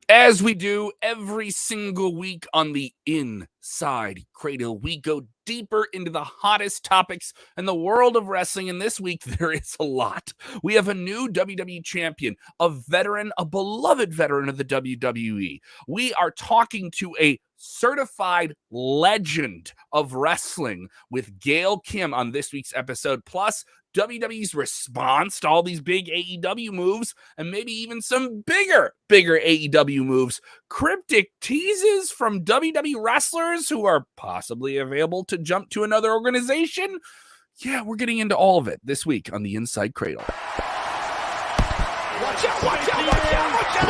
As we do every single week on the Inside Kradle, we go deeper into the hottest topics in the world of wrestling. And this week, there is a lot. We have a new WWE champion, a veteran, a beloved veteran of the WWE. We are talking to a certified legend of wrestling with Gail Kim on this week's episode, plus WWE's response to all these big AEW moves, and maybe even some bigger AEW moves. Cryptic teases from WWE wrestlers who are possibly available to jump to another organization. Yeah, we're getting into all of it this week on the Inside Kradle. Watch out, watch out, watch out, watch out!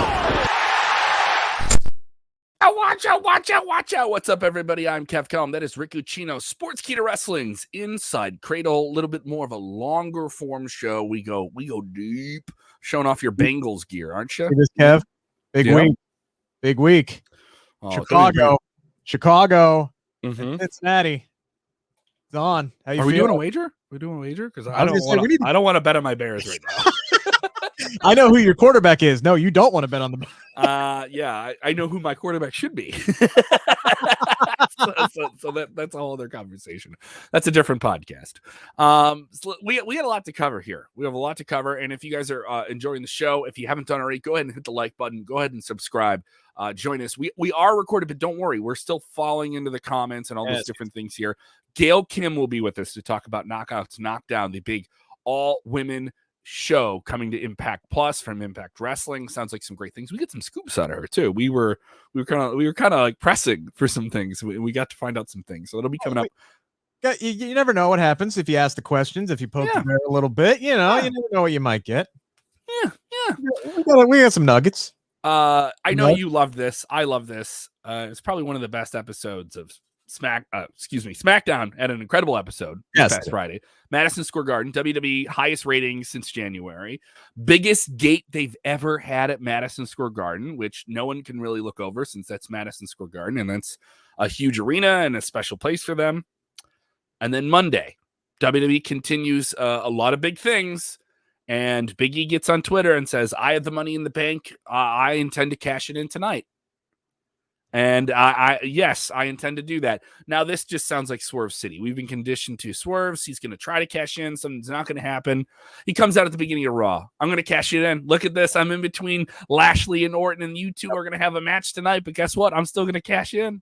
Watch out. What's up, everybody? I'm Kellam. That is Rick Ucchino, Sportskeeda Wrestling's Inside Kradle. A little bit more of a longer form show. We go deep, showing off your Bengals gear, aren't you? It is, Kev. Big week. Oh, Chicago, Cincinnati. It's on. How you Are feel? we doing a wager? Because I don't want to bet on my Bears right now. I know who your quarterback is. No, you don't want to bet on them. Yeah, I know who my quarterback should be. so that's a whole other conversation. That's a different podcast. So we got a lot to cover here. We have a lot to cover, and if you guys are enjoying the show, if you haven't done already, go ahead and hit the like button. Go ahead and subscribe. Join us. We are recorded, but don't worry, we're still falling into the comments and all these different things here. Gail Kim will be with us to talk about Knockouts Knockdown, the big all-women show coming to Impact Plus from Impact Wrestling. Sounds like some great things. We get some scoops out of her too. We were kind of like pressing for some things. We got to find out some things, so it'll be coming up. You never know what happens if you ask the questions. If you poke the bear a little bit, you never know what you might get. Yeah. We got some nuggets. I know you love this. I love this. It's probably one of the best episodes of SmackDown. Had an incredible episode this past Friday. Madison Square Garden, WWE highest ratings since January. Biggest gate they've ever had at Madison Square Garden, which no one can really look over since that's Madison Square Garden, and that's a huge arena and a special place for them. And then Monday, WWE continues a lot of big things, and Big E gets on Twitter and says, I have the money in the bank. I intend to cash it in tonight. And yes, I intend to do that. Now, this just sounds like Swerve City. We've been conditioned to Swerves. He's going to try to cash in. Something's not going to happen. He comes out at the beginning of Raw. I'm going to cash it in. Look at this. I'm in between Lashley and Orton, and you two are going to have a match tonight. But guess what? I'm still going to cash in.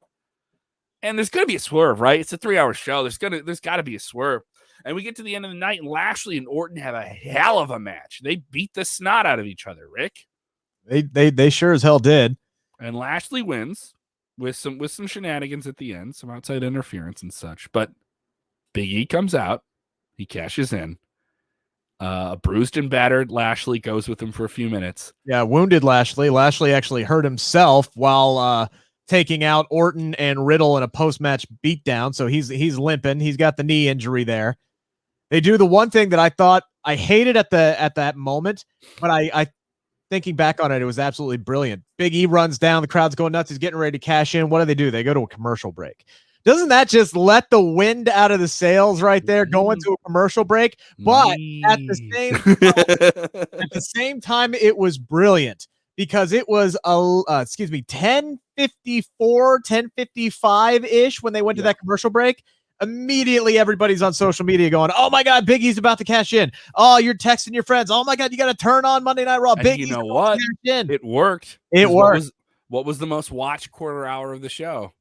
And there's going to be a swerve, right? It's a 3-hour show. There's got to be a swerve. And we get to the end of the night, and Lashley and Orton have a hell of a match. They beat the snot out of each other, Rick. They sure as hell did. And Lashley wins. With some shenanigans at the end, some outside interference and such. But Big E comes out. He cashes in. Bruised and battered Lashley goes with him for a few minutes. Yeah, wounded Lashley. Lashley actually hurt himself while taking out Orton and Riddle in a post-match beatdown. So he's limping. He's got the knee injury there. They do the one thing that I thought I hated at that moment, but I thinking back on it, it was absolutely brilliant. Big E runs down. The crowd's going nuts. He's getting ready to cash in. What do? They go to a commercial break. Doesn't that just let the wind out of the sails right there, going to a commercial break? But at the same time, it was brilliant because it was 10:54, 10:55-ish when they went to that commercial break. Immediately, everybody's on social media going, oh, my God, Big E's about to cash in. Oh, you're texting your friends. Oh, my God, you got to turn on Monday Night Raw. Big E's you know what? It worked. It worked. What was the most watched quarter hour of the show?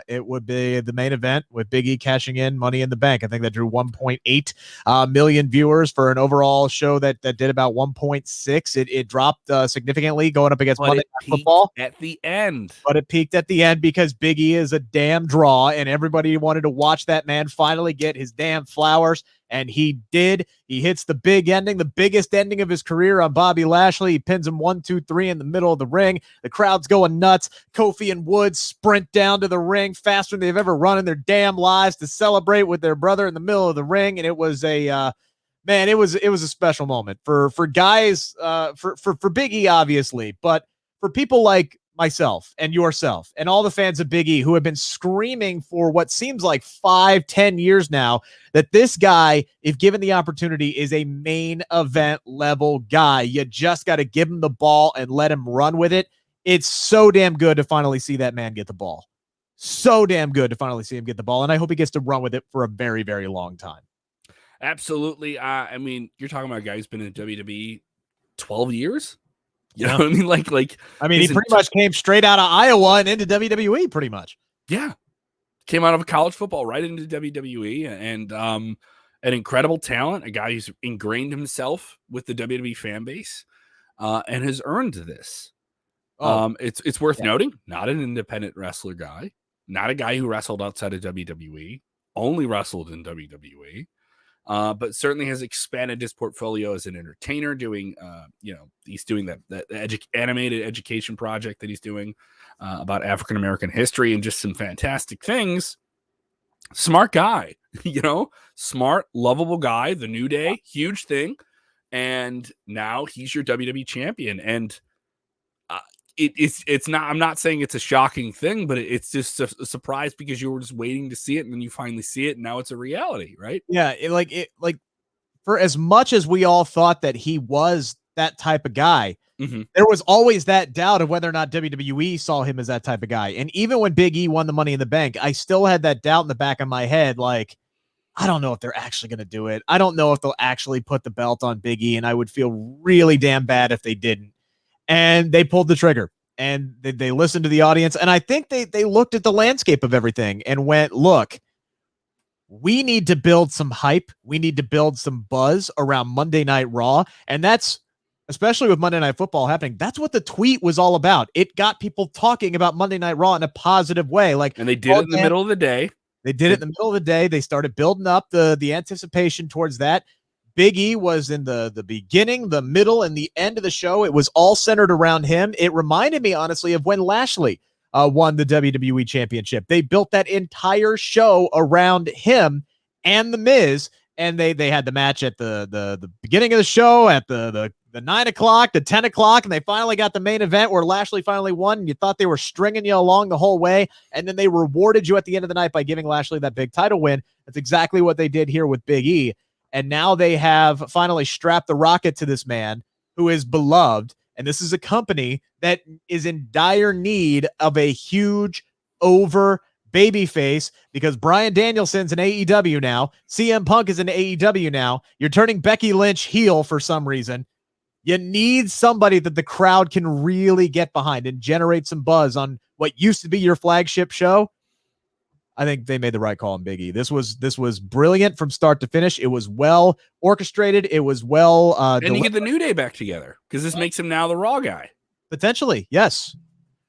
It would be the main event with Big E cashing in Money in the Bank. I think that drew 1.8 million viewers for an overall show that did about 1.6. It dropped significantly going up against Monday Night Football at the end. But it peaked at the end because Big E is a damn draw, and everybody wanted to watch that man finally get his damn flowers. And he did. He hits the big ending, the biggest ending of his career on Bobby Lashley. He pins him 1, 2, 3 in the middle of the ring. The crowd's going nuts. Kofi and Woods sprint down to the ring faster than they've ever run in their damn lives to celebrate with their brother in the middle of the ring. And it was it was a special moment for guys, for Big E, obviously, but for people like myself and yourself and all the fans of Big E who have been screaming for what seems like 5-10 years now that this guy, if given the opportunity, is a main event level guy. You just got to give him the ball and let him run with it. it's so damn good to finally see that man get the ball. So damn good to finally see him get the ball. And I hope he gets to run with it for a very, very long time. Absolutely. I mean, you're talking about a guy who's been in WWE 12 years. You know what I mean? Like, I mean, he pretty much came straight out of Iowa and into WWE pretty much. Yeah. Came out of college football right into WWE and an incredible talent, a guy who's ingrained himself with the WWE fan base and has earned this. It's worth noting, not an independent wrestler guy, not a guy who wrestled outside of WWE, only wrestled in WWE. But certainly has expanded his portfolio as an entertainer, doing, he's doing that animated education project that he's doing about African-American history and just some fantastic things. Smart guy, smart, lovable guy, the New Day, huge thing. And now he's your WWE champion. And it's not, I'm not saying it's a shocking thing, but it's just a surprise because you were just waiting to see it and then you finally see it and now it's a reality, right? Yeah. For as much as we all thought that he was that type of guy, there was always that doubt of whether or not WWE saw him as that type of guy. And even when Big E won the Money in the Bank, I still had that doubt in the back of my head. Like, I don't know if they're actually going to do it. I don't know if they'll actually put the belt on Big E. And I would feel really damn bad if they didn't. And they pulled the trigger and they listened to the audience. And I think they looked at the landscape of everything and went, look, we need to build some hype. We need to build some buzz around Monday Night Raw. And that's, especially with Monday Night Football happening, that's what the tweet was all about. It got people talking about Monday Night Raw in a positive way. And they did it in the middle of the day. They did it in the middle of the day. They started building up the anticipation towards that. Big E was in the beginning, the middle, and the end of the show. It was all centered around him. It reminded me, honestly, of when Lashley won the WWE Championship. They built that entire show around him and The Miz, and they had the match at the beginning of the show, at the 9 o'clock, the 10 o'clock, and they finally got the main event where Lashley finally won, and you thought they were stringing you along the whole way, and then they rewarded you at the end of the night by giving Lashley that big title win. That's exactly what they did here with Big E. And now they have finally strapped the rocket to this man who is beloved. And this is a company that is in dire need of a huge over babyface because Bryan Danielson's in AEW now. CM Punk is in AEW now. You're turning Becky Lynch heel for some reason. You need somebody that the crowd can really get behind and generate some buzz on what used to be your flagship show. I think they made the right call on Big E. This was brilliant from start to finish. It was well orchestrated. It was well and you get the New Day back together because this makes him now the Raw guy. Potentially, yes.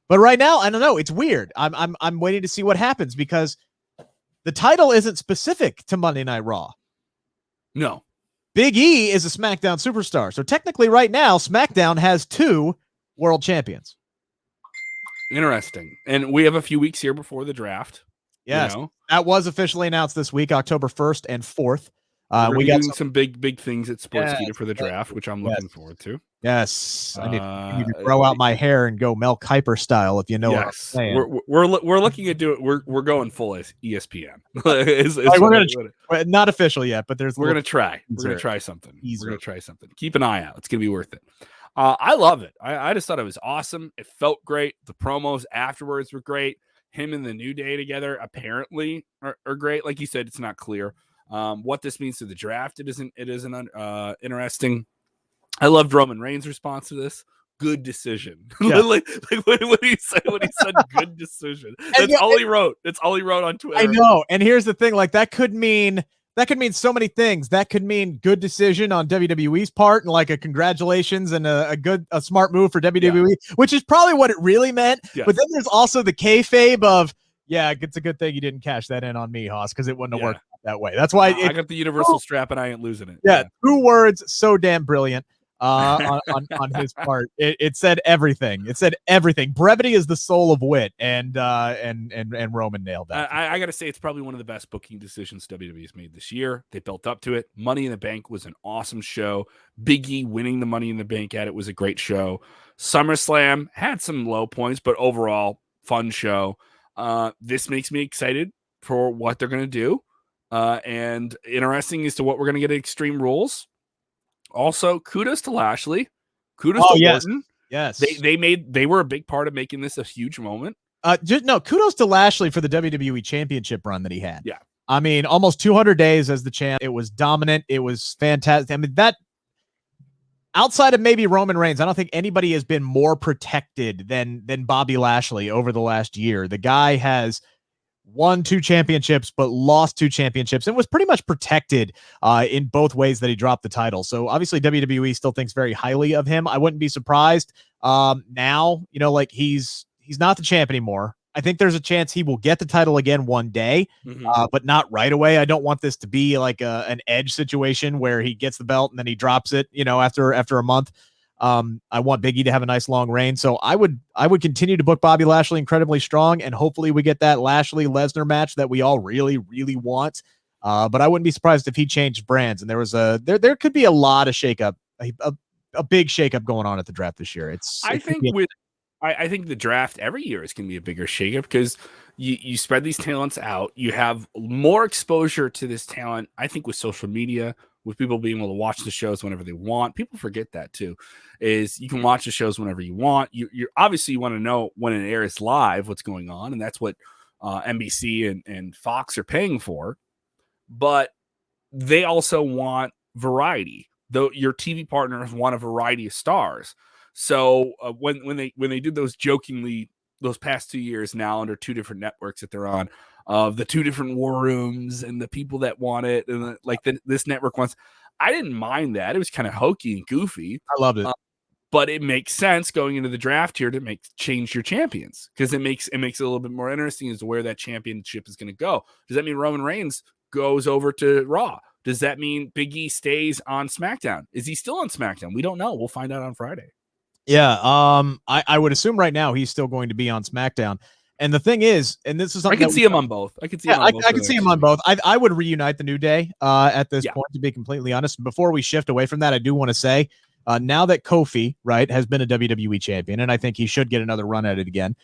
But right now, I don't know. It's weird. I'm waiting to see what happens because the title isn't specific to Monday Night Raw. No. Big E is a SmackDown superstar. So technically right now, SmackDown has 2 world champions. Interesting. And we have a few weeks here before the draft. Yes, that was officially announced this week, October 1st and 4th. We got some big things at Sportskeeda for the draft, which I'm looking forward to. Yes, I need to grow out my hair and go Mel Kiper style, if you know what I'm saying. We're looking at we're going full as ESPN. We're not official yet, but we're gonna try. We're gonna try something. We're gonna try something. Keep an eye out. It's gonna be worth it. I love it. I just thought it was awesome. It felt great. The promos afterwards were great. Him and the New Day together apparently are great. Like you said, it's not clear what this means to the draft. It isn't interesting. I loved Roman Reigns' response to this. Good decision. Yeah. like when he said good decision. That's all he wrote. That's all he wrote on Twitter. I know. And here's the thing, like that could mean so many things. That could mean good decision on WWE's part and like a congratulations and a smart move for WWE, which is probably what it really meant. Yes. But then there's also the kayfabe of, it's a good thing you didn't cash that in on me, Haas, because it wouldn't have worked that way. That's why I got the universal strap and I ain't losing it. Yeah. 2 words, so damn brilliant. On his part, it said everything. It said everything. Brevity is the soul of wit, and Roman nailed that. I gotta say, it's probably one of the best booking decisions WWE's made this year. They built up to it. Money in the Bank was an awesome show. Big E winning the Money in the Bank at it was a great show. SummerSlam had some low points, but overall fun show. This makes me excited for what they're gonna do, and interesting as to what we're gonna get at Extreme Rules. Also, kudos to Lashley. Kudos to Orton. Yes. They were a big part of making this a huge moment. Kudos to Lashley for the WWE Championship run that he had. Yeah. I mean, almost 200 days as the champ. It was dominant. It was fantastic. I mean, that outside of maybe Roman Reigns, I don't think anybody has been more protected than Bobby Lashley over the last year. The guy has won 2 championships, but lost 2 championships and was pretty much protected in both ways that he dropped the title. So obviously WWE still thinks very highly of him. I wouldn't be surprised now, like he's not the champ anymore. I think there's a chance he will get the title again one day, but not right away. I don't want this to be like an Edge situation where he gets the belt and then he drops it, after a month. I want Big E to have a nice long reign. So I would continue to book Bobby Lashley incredibly strong, and hopefully we get that Lashley Lesnar match that we all really, really want. But I wouldn't be surprised if he changed brands. And there could be a lot of shakeup, a big shakeup going on at the draft this year. I think the draft every year is going to be a bigger shakeup because you spread these talents out. You have more exposure to this talent, I think, with social media, with people being able to watch the shows whenever they want. People forget that too, is you can watch the shows whenever you want. You're obviously you want to know when it airs live what's going on, and that's what NBC and Fox are paying for. But they also want variety. Though your TV partners want a variety of stars. So when they did those jokingly those past 2 years now under 2 different networks that they're on, of the 2 different war rooms and the people that want it and this network wants, I didn't mind that. It was kind of hokey and goofy. I loved it. But it makes sense going into the draft here to change your champions, because it makes it a little bit more interesting as to where that championship is going to go. Does that mean Roman Reigns goes over to Raw? Does that mean Big E stays on SmackDown? Is he still on SmackDown? We don't know. We'll find out on Friday. Yeah, I would assume right now he's still going to be on SmackDown. And the thing is, and this is something I can see him on both. I can see him on both. I can see him on both. I would reunite the New Day at this point, to be completely honest. Before we shift away from that, I do want to say, now that Kofi, right, has been a WWE champion, and I think he should get another run at it again.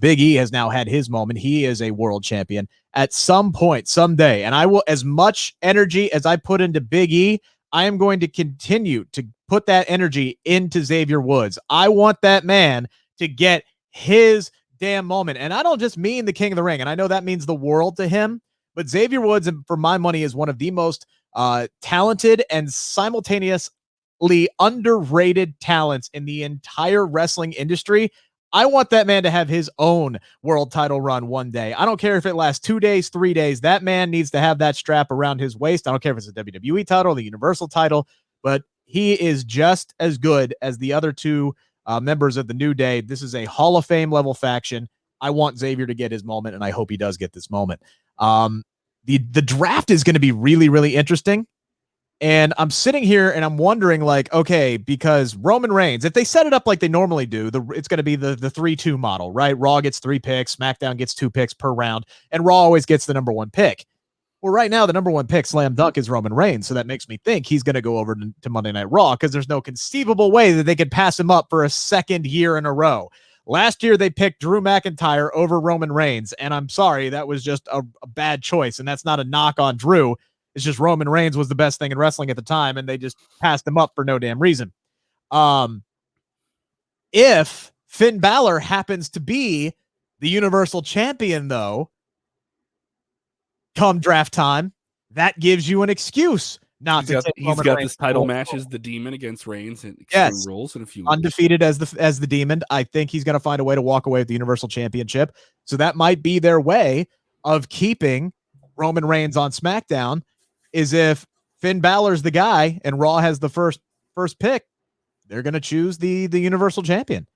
Big E has now had his moment. He is a world champion. At some point, someday, and I will, as much energy as I put into Big E, I am going to continue to put that energy into Xavier Woods. I want that man to get his damn moment. And I don't just mean the King of the Ring, and I know that means the world to him, but Xavier Woods, for my money, is one of the most talented and simultaneously underrated talents in the entire wrestling industry. I want that man to have his own world title run one day. I don't care if it lasts 2 days, 3 days. That man needs to have that strap around his waist. I don't care if it's a WWE title, the Universal title, but he is just as good as the other 2 members of the New Day. This is a Hall of Fame level faction. I want Xavier to get his moment, and I hope he does get this moment. The draft is going to be really, really interesting. And I'm sitting here and I'm wondering, okay, because Roman Reigns, if they set it up like they normally do, it's going to be the 3-2 model, right? Raw gets 3 picks, SmackDown gets 2 picks per round, and Raw always gets the number 1 pick. Well, right now, the number 1 pick, slam dunk, is Roman Reigns. So that makes me think he's going to go over to Monday Night Raw, because there's no conceivable way that they could pass him up for a second year in a row. Last year, they picked Drew McIntyre over Roman Reigns, and I'm sorry, that was just a bad choice, and that's not a knock on Drew. It's just Roman Reigns was the best thing in wrestling at the time, and they just passed him up for no damn reason. If Finn Balor happens to be the Universal Champion, though, come draft time, that gives you an excuse not to take He's got this title match as the Demon against Reigns and Extreme Rules in a few weeks. Undefeated as the Demon. I think he's going to find a way to walk away with the Universal Championship. So that might be their way of keeping Roman Reigns on SmackDown, is if Finn Balor's the guy and Raw has the first pick, they're going to choose the Universal Champion.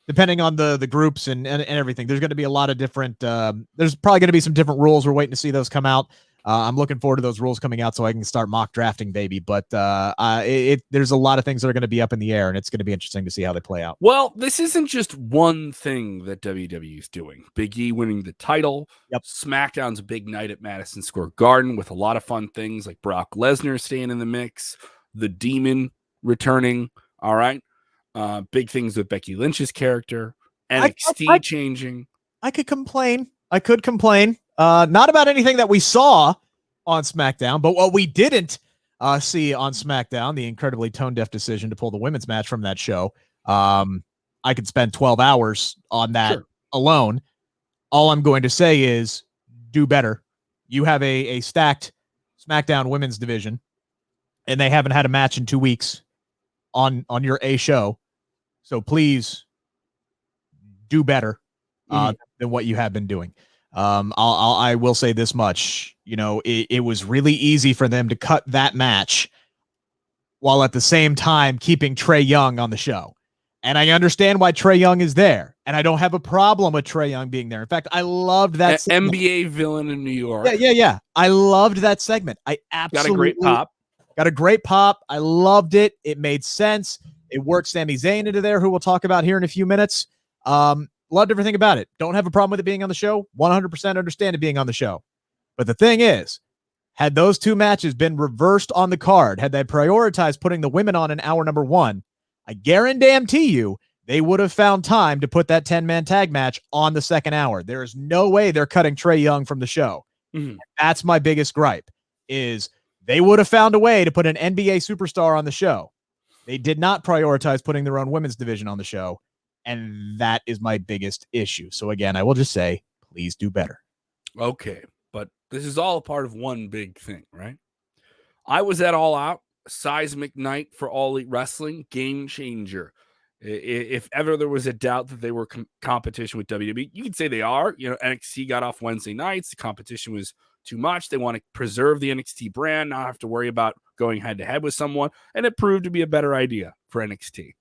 Depending on the groups and everything, there's going to be a lot of different, there's probably going to be some different rules. We're waiting to see those come out. I'm looking forward to those rules coming out so I can start mock drafting, baby. But there's a lot of things that are going to be up in the air, and it's going to be interesting to see how they play out. Well, this isn't just one thing that WWE is doing. Big E winning the title. Yep. SmackDown's a big night at Madison Square Garden with a lot of fun things like Brock Lesnar staying in the mix, the Demon returning. All right. Big things with Becky Lynch's character, NXT changing. I could complain. Not about anything that we saw on SmackDown, but what we didn't see on SmackDown, the incredibly tone-deaf decision to pull the women's match from that show. I could spend 12 hours on that alone. All I'm going to say is do better. You have a stacked SmackDown women's division, and they haven't had a match in 2 weeks on your A show. So please do better than what you have been doing. I will say this much. You know, it was really easy for them to cut that match while at the same time keeping Trae Young on the show. And I understand why Trae Young is there. And I don't have a problem with Trae Young being there. In fact, I loved that NBA villain in New York. Yeah. I loved that segment. I absolutely got a great pop. Got a great pop. I loved it. It made sense. It worked Sami Zayn into there, who we'll talk about here in a few minutes. Loved everything about it. Don't have a problem with it being on the show. 100% understand it being on the show. But the thing is, had those two matches been reversed on the card, had they prioritized putting the women on in hour number 1, I guarantee you they would have found time to put that 10-man tag match on the second hour. There is no way they're cutting Trae Young from the show. That's my biggest gripe, is they would have found a way to put an NBA superstar on the show. They did not prioritize putting their own women's division on the show, and that is my biggest issue. So again, I will just say, please do better. Okay, but this is all a part of one big thing, right? I was at All Out, seismic night for All Elite Wrestling, game changer. If ever there was a doubt that they were competition with WWE, you could say they are. You know, NXT got off Wednesday nights. The competition was too much. They want to preserve the NXT brand, not have to worry about going head-to-head with someone, and it proved to be a better idea for NXT.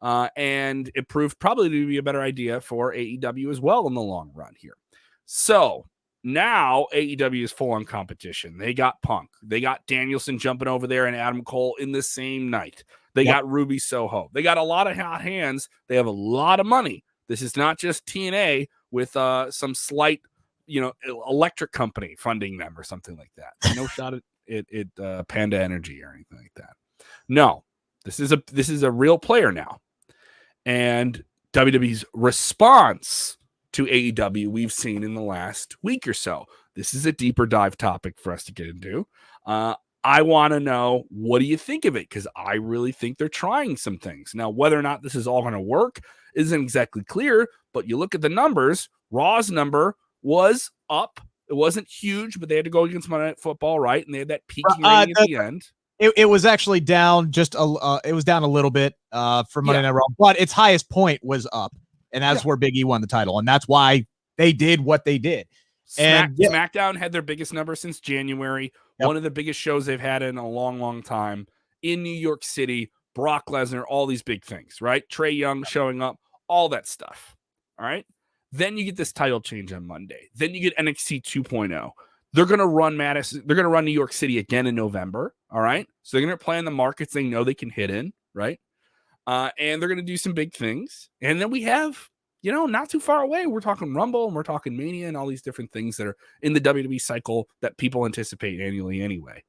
And it proved probably to be a better idea for AEW as well in the long run here. So now AEW is full on competition. They got Punk. They got Danielson jumping over there and Adam Cole in the same night. They got Ruby Soho. They got a lot of hot hands. They have a lot of money. This is not just TNA with some slight, electric company funding them or something like that. No shot at Panda Energy or anything like that. No, this is a real player now. And WWE's response to AEW we've seen in the last week or so. This is a deeper dive topic for us to get into. I want to know, what do you think of it? Because I really think they're trying some things. Now, whether or not this is all going to work isn't exactly clear, but you look at the numbers, Raw's number was up. It wasn't huge, but they had to go against Monday Night Football, right? And they had that peaking rating at the end. It was actually down it was down a little bit for Monday Night Raw, but its highest point was up, and that's where Big E won the title, and that's why they did what they did. SmackDown had their biggest number since January, one of the biggest shows they've had in a long, long time in New York City. Brock Lesnar, all these big things, right? Trae Young showing up, all that stuff. All right. Then you get this title change on Monday. Then you get NXT 2.0. They're going to run Madison. They're going to run New York City again in November. All right. So they're going to play in the markets they know they can hit in. Right. And they're going to do some big things. And then we have, not too far away, we're talking Rumble and we're talking Mania and all these different things that are in the WWE cycle that people anticipate annually anyway.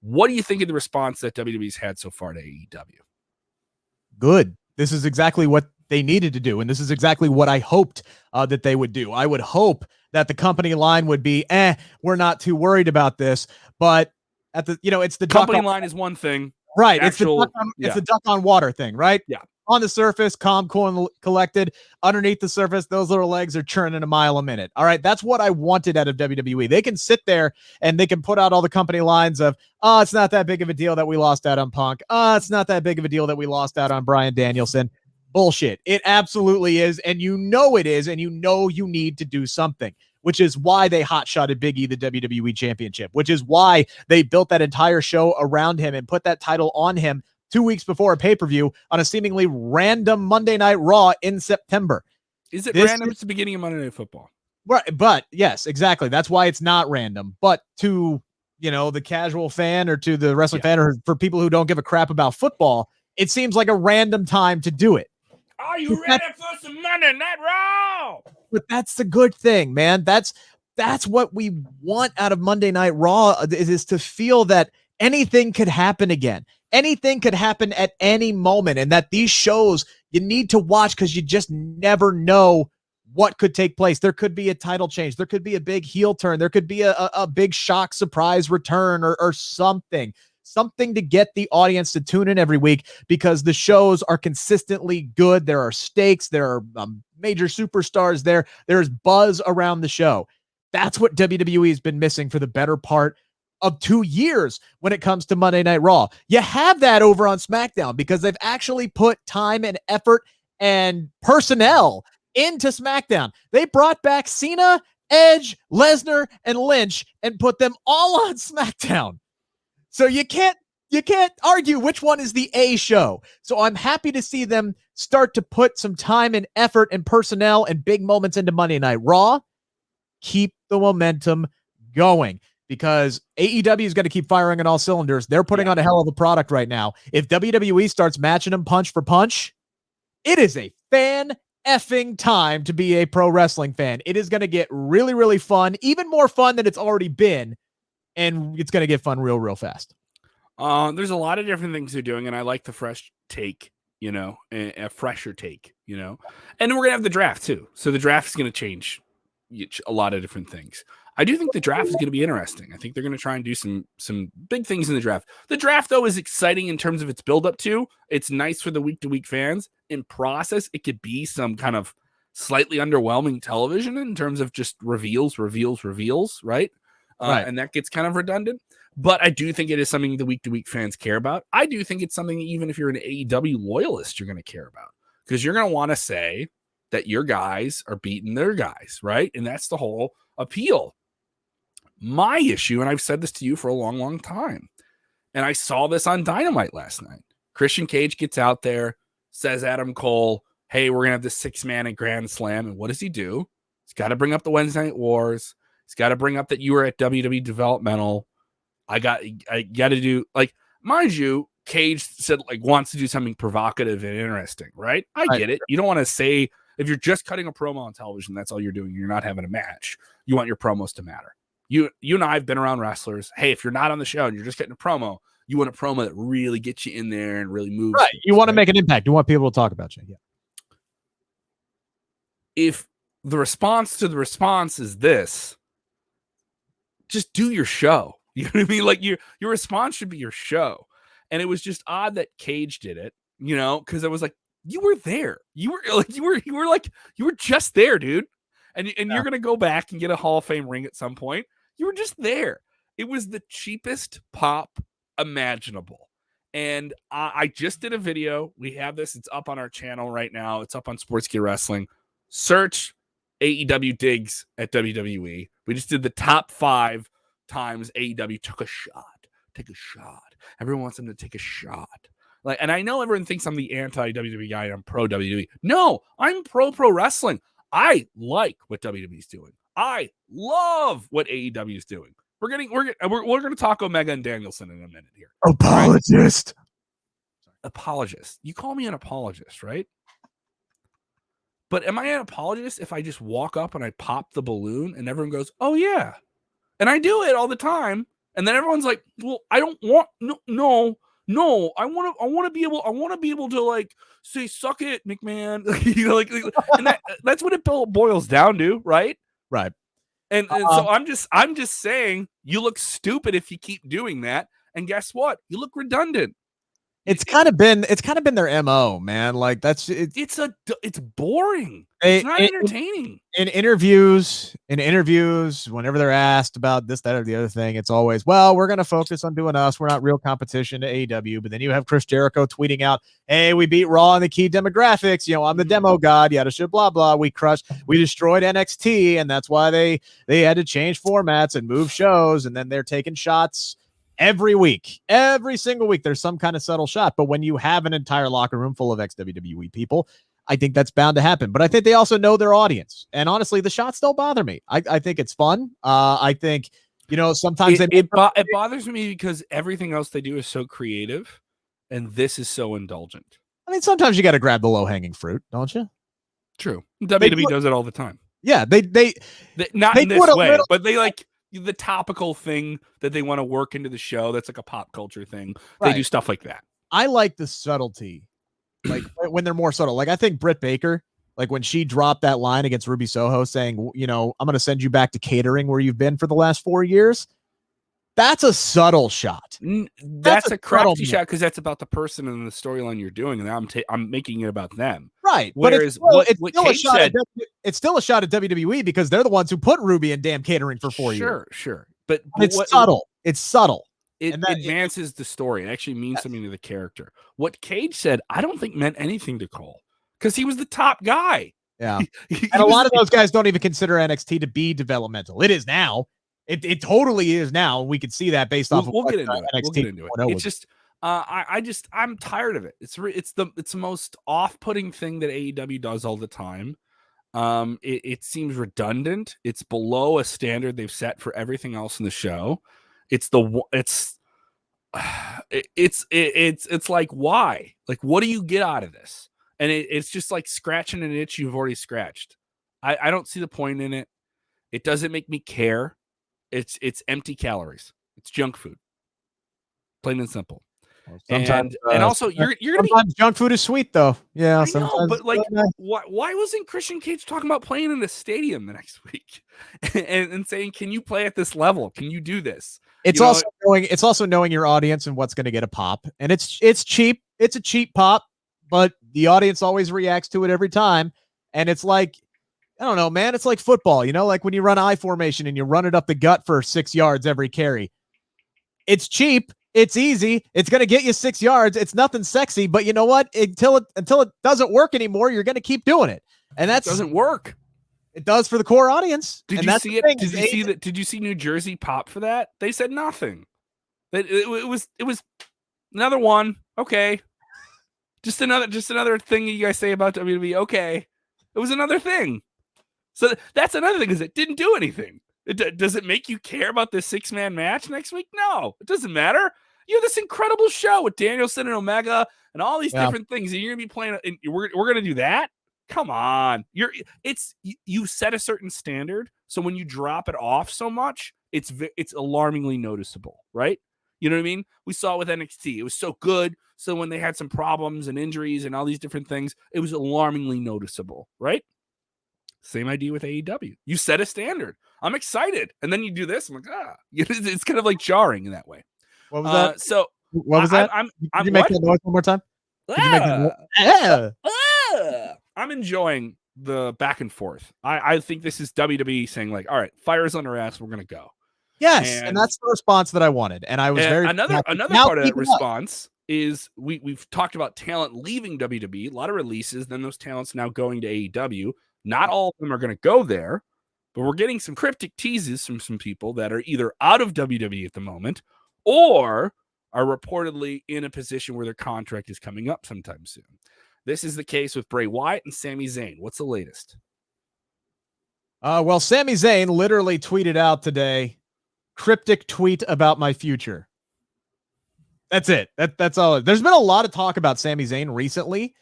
What do you think of the response that WWE's had so far to AEW? Good. This is exactly what they needed to do. And this is exactly what I hoped that they would do. I would hope that the company line would be, we're not too worried about this. But at the, it's the company line is one thing. Right. It's the duck on water thing, right? Yeah. On the surface, calm, cool, and collected. Underneath the surface, those little legs are churning a mile a minute. All right. That's what I wanted out of WWE. They can sit there and they can put out all the company lines of, it's not that big of a deal that we lost out on Punk. It's not that big of a deal that we lost out on Bryan Danielson. Bullshit. It absolutely is. And it is. And you need to do something, which is why they hotshotted Big E the WWE Championship, which is why they built that entire show around him and put that title on him 2 weeks before a pay-per-view on a seemingly random Monday Night Raw in September. Is it random? It's the beginning of Monday Night Football. Right, but yes, exactly. That's why it's not random. But to, the casual fan or to the wrestling fan or for people who don't give a crap about football, it seems like a random time to do it. Are you ready for some Monday Night Raw? But that's the good thing, man. That's what we want out of Monday Night Raw is to feel that anything could happen again. Anything could happen at any moment, and that these shows you need to watch because you just never know what could take place. There could be a title change. There could be a big heel turn. There could be a big shock surprise return or something. something to get the audience to tune in every week because the shows are consistently good. There are stakes. There are major superstars there. There's buzz around the show. That's what WWE has been missing for the better part of 2 years when it comes to Monday Night Raw. You have that over on SmackDown because they've actually put time and effort and personnel into SmackDown. They brought back Cena, Edge, Lesnar, and Lynch and put them all on SmackDown. So you can't argue which one is the A show. So I'm happy to see them start to put some time and effort and personnel and big moments into Monday Night Raw. Keep the momentum going because AEW is going to keep firing on all cylinders. They're putting on a hell of a product right now. If WWE starts matching them punch for punch, it is a fan-effing time to be a pro wrestling fan. It is going to get really, really fun, even more fun than it's already been, and it's going to get fun real, real fast. There's a lot of different things they're doing, and I like the fresh take, a fresher take, and we're going to have the draft too. So the draft is going to change a lot of different things. I do think the draft is going to be interesting. I think they're going to try and do some big things in the draft. The draft, though, is exciting in terms of its build up to. It's nice for the week-to-week fans. In process, it could be some kind of slightly underwhelming television in terms of just reveals, right? Right. And that gets kind of redundant. But I do think it is something the week-to-week fans care about. I do think it's something that even if you're an AEW loyalist, you're going to care about. Because you're going to want to say that your guys are beating their guys, right? And that's the whole appeal. My issue, and I've said this to you for a long, long time, and I saw this on Dynamite last night. Christian Cage gets out there, says Adam Cole, hey, we're going to have this 6-man at Grand Slam. And what does he do? He's got to bring up the Wednesday Night Wars. He's got to bring up that you were at WWE Developmental. I got to do, mind you, Cage said, wants to do something provocative and interesting, right? I get it. You don't want to say, if you're just cutting a promo on television, that's all you're doing. You're not having a match. You want your promos to matter. You and I have been around wrestlers. Hey, if you're not on the show and you're just getting a promo, you want a promo that really gets you in there and really moves. Right. You want to make an impact. You want people to talk about you. Yeah. If the response to the response is this, just do your show. You know what I mean? Your response should be your show. And it was just odd that Cage did it, because I was like, you were there. You were just there, dude. And you're going to go back and get a Hall of Fame ring at some point. You were just there. It was the cheapest pop imaginable. And I just did a video. We have this. It's up on our channel right now. It's up on Sportskeeda Wrestling. Search AEW digs at WWE. We just did the top 5 times AEW took a shot. Take a shot. Everyone wants them to take a shot. And I know everyone thinks I'm the anti-WWE guy and I'm pro-WWE. No, I'm pro wrestling. I like what WWE's doing. I love what AEW is doing. We're going to talk Omega and Danielson in a minute here. Apologist. Apologist. You call me an apologist, right? But am I an apologist if I just walk up and I pop the balloon and everyone goes, "Oh yeah," and I do it all the time, and then everyone's like, "Well, I don't want no. I want to be able to say, suck it, McMahon." And that's what it boils down to, right? Right. And so I'm just saying, you look stupid if you keep doing that. And guess what? You look redundant. It's kind of been their MO, man. It's boring. It's not entertaining. In interviews, whenever they're asked about this, that, or the other thing, it's always, well, we're going to focus on doing us. We're not real competition to AEW. But then you have Chris Jericho tweeting out, hey, we beat Raw in the key demographics. I'm the demo god, yada, shit, blah, blah. We destroyed NXT. And that's why they had to change formats and move shows. And then they're taking shots every single week. There's some kind of subtle shot. But when you have an entire locker room full of ex-WWE people, I think that's bound to happen. But I think they also know their audience. And honestly, the shots don't bother me. I think it's fun. I think, sometimes it bothers me because everything else they do is so creative and this is so indulgent. I mean, sometimes you got to grab the low-hanging fruit, don't you? True. WWE does it all the time. Yeah, they not in this way, but they the topical thing that they want to work into the show. That's like a pop culture thing. Right. They do stuff like that. I like the subtlety, when they're more subtle. I think Britt Baker, when she dropped that line against Ruby Soho saying, I'm going to send you back to catering where you've been for the last 4 years. That's a subtle shot. That's a crafty shot because that's about the person and the storyline you're doing, and I'm making it about them. Right. Whereas but it's still a shot at it's still a shot at WWE because they're the ones who put Ruby in damn catering for 4 years. Sure. But it's subtle. It's subtle. It advances the story. It actually means something to the character. What Cage said, I don't think meant anything to Cole because he was the top guy. Yeah. And a lot of those guys don't even consider NXT to be developmental. It is now. It totally is now. We can see that based off of NXT. We'll get into it. It's just I'm tired of it. It's the most off-putting thing that AEW does all the time. It seems redundant. It's below a standard they've set for everything else in the show. It's like, why? Like, what do you get out of this? And it's just like scratching an itch you've already scratched. I don't see the point in it. It doesn't make me care. It's empty calories. It's junk food. Plain and simple. Well, sometimes, and also you're gonna sometimes junk food is sweet though. Yeah, sometimes. Know, but like, why wasn't Christian Cage talking about playing in a stadium the next week and saying, "Can you play at this level? Can you do this?" It's also knowing your audience and what's going to get a pop, and it's cheap. It's a cheap pop, but the audience always reacts to it every time, and it's like, I don't know, man. It's like football, like when you run I formation and you run it up the gut for 6 yards every carry. It's cheap. It's easy. It's going to get you 6 yards. It's nothing sexy, but you know what? Until it doesn't work anymore, you're going to keep doing it. And that doesn't work. It does for the core audience. Did you see it? Did you see New Jersey pop for that? They said nothing. It was another one. Okay. Just another thing you guys say about WWE. Okay. It was another thing. So that's another thing, is it didn't do anything. Does it make you care about this 6-man match next week? No, it doesn't matter. You have this incredible show with Danielson and Omega and all these different things, and you're gonna be playing. And we're gonna do that. Come on, you set a certain standard, so when you drop it off so much, it's alarmingly noticeable, right? You know what I mean? We saw it with NXT. It was so good, so when they had some problems and injuries and all these different things, it was alarmingly noticeable, right? Same idea with AEW. You set a standard. I'm excited, and then you do this. I'm like, it's kind of like jarring in that way. What was that? So what was that? Did you make that noise one more time? I'm enjoying the back and forth. I think this is WWE saying, like, all right, fire's on our ass. We're gonna go. Yes, and that's the response that I wanted, and I was very another part of that response is we've talked about talent leaving WWE. A lot of releases, then those talents now going to AEW. Not all of them are going to go there, but we're getting some cryptic teases from some people that are either out of WWE at the moment or are reportedly in a position where their contract is coming up sometime soon. This is the case with Bray Wyatt and Sami Zayn. What's the latest? Well, Sami Zayn literally tweeted out today, cryptic tweet about my future. That's it. That's all. There's been a lot of talk about Sami Zayn recently.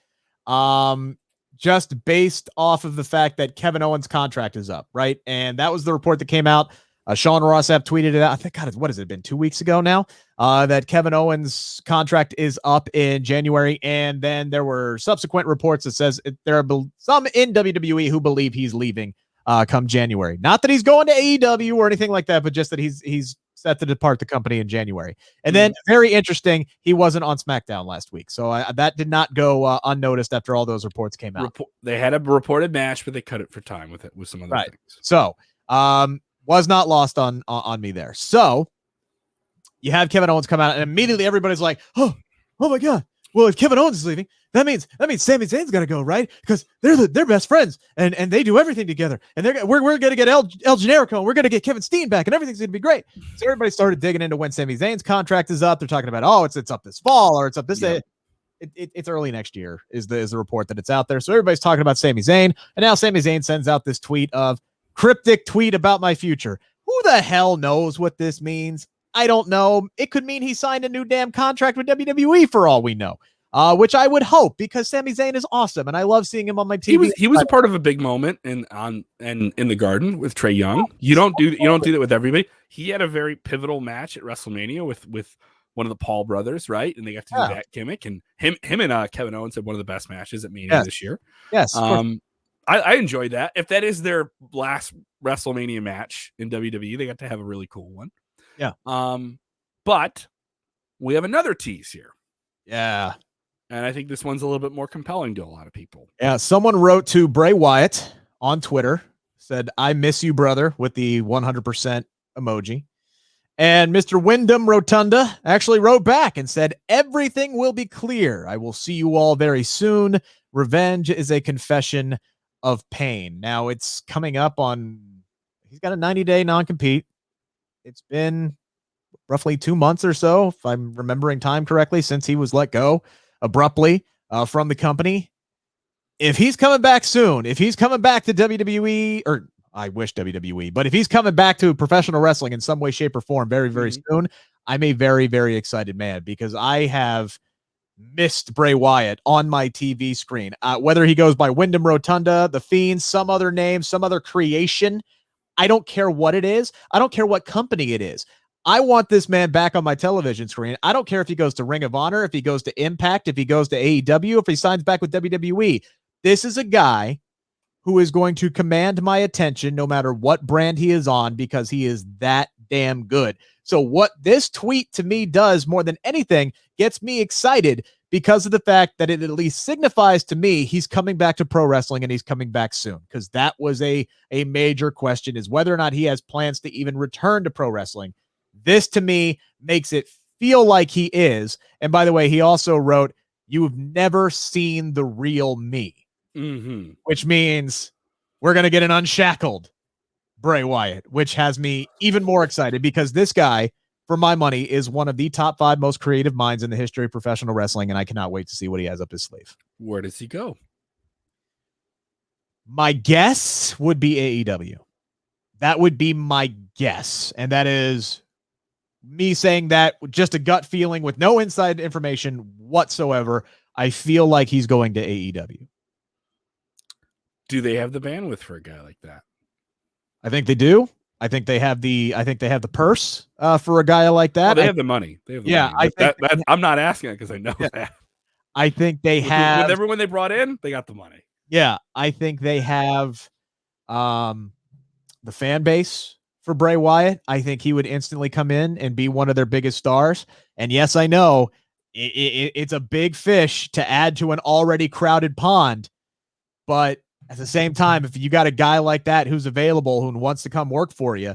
Just based off of the fact that Kevin Owens' contract is up, right? And that was the report that came out. Sean Rossap tweeted it out. I think, God, what has it been, 2 weeks ago now? That Kevin Owens' contract is up in January. And then there were subsequent reports that says there are some in WWE who believe he's leaving come January. Not that he's going to AEW or anything like that, but just that he's set to depart the company in January. And then, very interesting, he wasn't on SmackDown last week. So that did not go unnoticed after all those reports came out. They had a reported match, but they cut it for time with some other things. So was not lost on me there. So you have Kevin Owens come out, and immediately everybody's like, oh my God. Well, if Kevin Owens is leaving, that means Sami Zayn's gonna go, right? Because they're best friends and they do everything together. And we're gonna get El Generico, and we're gonna get Kevin Steen back, and everything's gonna be great. So everybody started digging into when Sami Zayn's contract is up. They're talking about, it's up this fall, or it's up this day. It's early next year is the report that it's out there. So everybody's talking about Sami Zayn, and now Sami Zayn sends out this tweet of cryptic tweet about my future. Who the hell knows what this means? I don't know. It could mean he signed a new damn contract with WWE for all we know. Which I would hope, because Sami Zayn is awesome and I love seeing him on my TV. He was a part of a big moment in the Garden with Trae Young. You don't do that with everybody. He had a very pivotal match at WrestleMania with one of the Paul brothers, right? And they got to do that gimmick, and him and Kevin Owens had one of the best matches at Mania this year. Yes. I enjoyed that. If that is their last WrestleMania match in WWE, they got to have a really cool one. Yeah. But we have another tease here. Yeah. And I think this one's a little bit more compelling to a lot of people. Yeah. Someone wrote to Bray Wyatt on Twitter, said, "I miss you, brother," with the 100% emoji. And Mr. Wyndham Rotunda actually wrote back and said, "Everything will be clear. I will see you all very soon. Revenge is a confession of pain." Now it's coming up on, he's got a 90-day non-compete. It's been roughly 2 months or so, if I'm remembering time correctly, since he was let go abruptly from the company. If he's coming back soon, if he's coming back to WWE, or I wish WWE, but if he's coming back to professional wrestling in some way, shape, or form very, very soon, I'm a very, very excited man, because I have missed Bray Wyatt on my TV screen. Whether he goes by Wyndham Rotunda, The Fiend, some other name, some other creation, I don't care what it is. I don't care what company it is. I want this man back on my television screen. I don't care if he goes to Ring of Honor, if he goes to Impact, if he goes to AEW, if he signs back with WWE. This is a guy who is going to command my attention no matter what brand he is on, because he is that damn good. So what this tweet to me does more than anything gets me excited, because of the fact that it at least signifies to me he's coming back to pro wrestling, and he's coming back soon, because that was a major question, is whether or not he has plans to even return to pro wrestling. This to me makes it feel like he is. And by the way, he also wrote, "You've never seen the real me." Which means we're going to get an unshackled Bray Wyatt, which has me even more excited, because this guy, for my money, is one of the top 5 most creative minds in the history of professional wrestling, and I cannot wait to see what he has up his sleeve. Where does he go? My guess would be AEW. That would be my guess, and that is me saying that with just a gut feeling with no inside information whatsoever. I feel like he's going to AEW. Do they have the bandwidth for a guy like that? I think they do. I think they have the purse for a guy like that. Oh, they have the money. They have the money. I think that I'm not asking it because I know that. I think they have, with everyone they brought in, they got the money. Yeah, I think they have the fan base for Bray Wyatt. I think he would instantly come in and be one of their biggest stars. And yes, I know it's a big fish to add to an already crowded pond, but at the same time, if you got a guy like that who's available, who wants to come work for you,